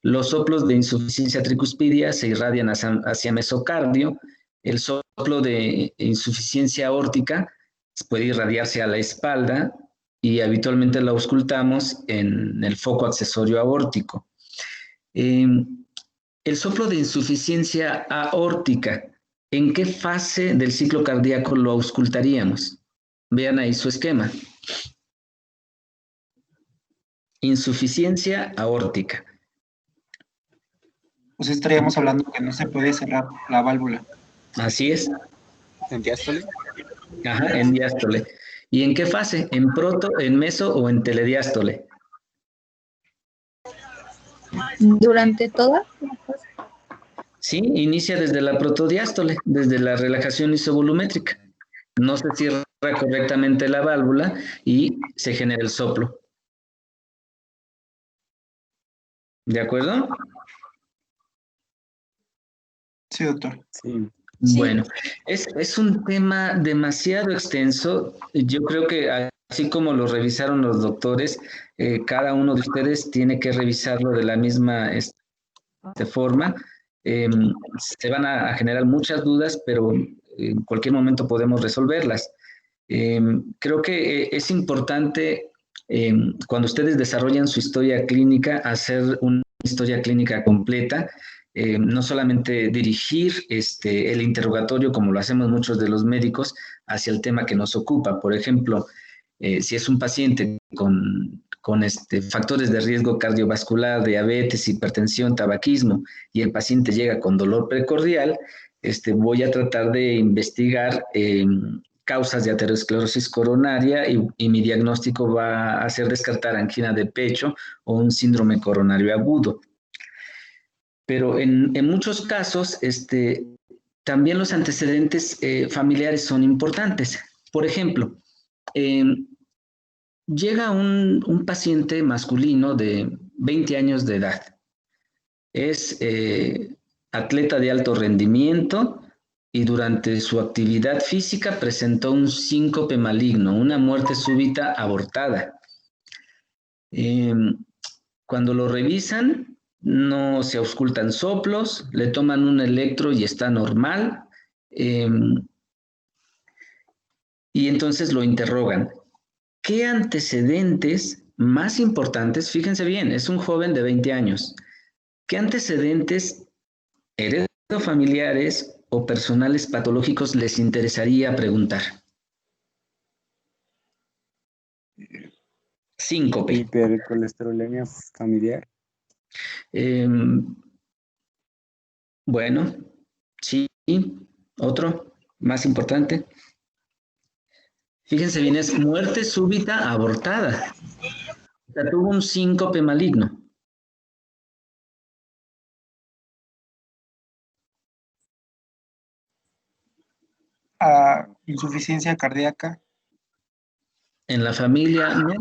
Los soplos de insuficiencia tricuspidia se irradian hacia mesocardio. El soplo de insuficiencia aórtica puede irradiarse a la espalda y habitualmente lo auscultamos en el foco accesorio aórtico. El soplo de insuficiencia aórtica, ¿en qué fase del ciclo cardíaco lo auscultaríamos? Vean ahí su esquema. Insuficiencia aórtica. Pues estaríamos hablando que no se puede cerrar la válvula. Así es. ¿En diástole? Ajá, en diástole. ¿Y en qué fase? ¿En proto, en meso o en telediástole? Durante toda. Sí, inicia desde la protodiástole, desde la relajación isovolumétrica. No se cierra correctamente la válvula y se genera el soplo. ¿De acuerdo? Sí, doctor. Sí. Sí. Bueno, es un tema demasiado extenso. Yo creo que así como lo revisaron los doctores, cada uno de ustedes tiene que revisarlo de la misma forma. Se van a generar muchas dudas, pero en cualquier momento podemos resolverlas. Creo que es importante cuando ustedes desarrollan su historia clínica, hacer una historia clínica completa. No solamente dirigir el interrogatorio, como lo hacemos muchos de los médicos, hacia el tema que nos ocupa. Por ejemplo, si es un paciente con factores de riesgo cardiovascular, diabetes, hipertensión, tabaquismo, y el paciente llega con dolor precordial, voy a tratar de investigar causas de aterosclerosis coronaria y mi diagnóstico va a ser descartar angina de pecho o un síndrome coronario agudo. Pero en muchos casos, también los antecedentes familiares son importantes. Por ejemplo, llega un paciente masculino de 20 años de edad. Es atleta de alto rendimiento y durante su actividad física presentó un síncope maligno, una muerte súbita abortada. Cuando lo revisan, no se auscultan soplos, le toman un electro y está normal, y entonces lo interrogan. ¿Qué antecedentes más importantes? Fíjense bien, es un joven de 20 años. ¿Qué antecedentes heredofamiliares o personales patológicos les interesaría preguntar? Síncope. Hipercolesterolemia familiar. Bueno, sí. Otro, más importante. Fíjense bien, es muerte súbita abortada. O sea, tuvo un síncope maligno. Insuficiencia cardíaca. En la familia, no.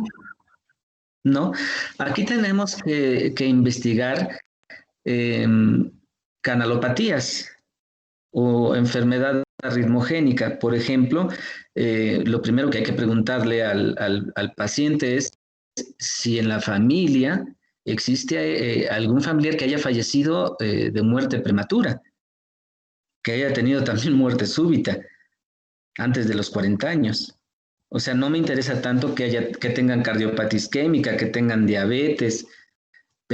No. Aquí tenemos que investigar canalopatías o enfermedad arritmogénica. Por ejemplo, lo primero que hay que preguntarle al paciente es si en la familia existe algún familiar que haya fallecido de muerte prematura, que haya tenido también muerte súbita antes de los 40 años. O sea, no me interesa tanto que tengan cardiopatía isquémica, que tengan diabetes,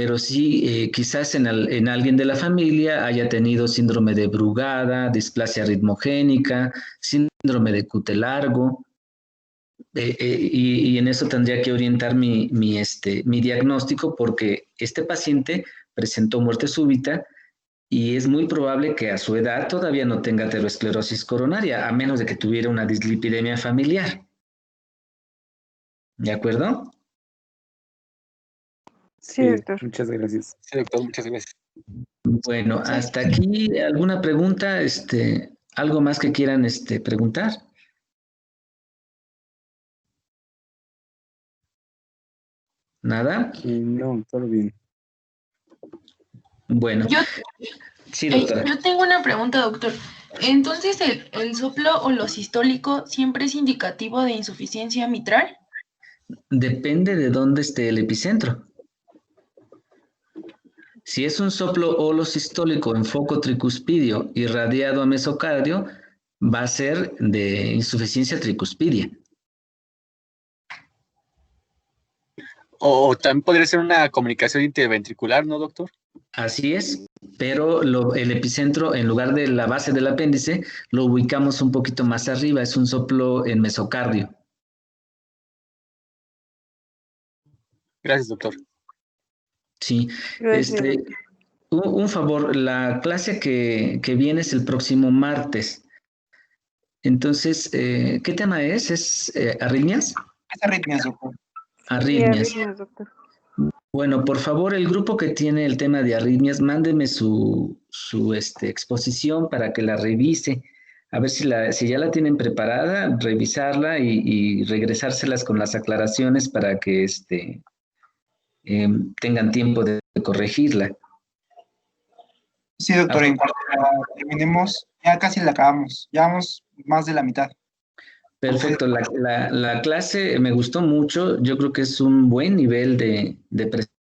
pero sí quizás en alguien de la familia haya tenido síndrome de Brugada, displasia ritmogénica, síndrome de cutis largo, y en eso tendría que orientar mi diagnóstico, porque este paciente presentó muerte súbita y es muy probable que a su edad todavía no tenga aterosclerosis coronaria, a menos de que tuviera una dislipidemia familiar. ¿De acuerdo? Sí, doctor. Muchas gracias. Sí, doctor, muchas gracias. Bueno, hasta aquí, ¿alguna pregunta? ¿Algo más que quieran preguntar? ¿Nada? No, todo bien. Bueno, Yo, sí, doctora. yo tengo una pregunta, doctor. Entonces, ¿el soplo holosistólico siempre es indicativo de insuficiencia mitral? Depende de dónde esté el epicentro. Si es un soplo holosistólico en foco tricuspidio irradiado a mesocardio, va a ser de insuficiencia tricuspidia. O también podría ser una comunicación interventricular, ¿no, doctor? Así es, pero el epicentro, en lugar de la base del apéndice, lo ubicamos un poquito más arriba, es un soplo en mesocardio. Gracias, doctor. Sí, Gracias, doctor. un favor, la clase que viene es el próximo martes. Entonces, ¿qué tema es? ¿Es arritmias? Es arritmias, doctor. Sí, Arritmias. arritmias, doctor. Bueno, por favor, el grupo que tiene el tema de arritmias, mándeme su exposición para que la revise. A ver si ya la tienen preparada, revisarla y regresárselas con las aclaraciones para que tengan tiempo de corregirla. Sí, doctor, en cuanto la terminemos, ya casi la acabamos. Ya vamos más de la mitad. Perfecto, la clase me gustó mucho, yo creo que es un buen nivel de presentación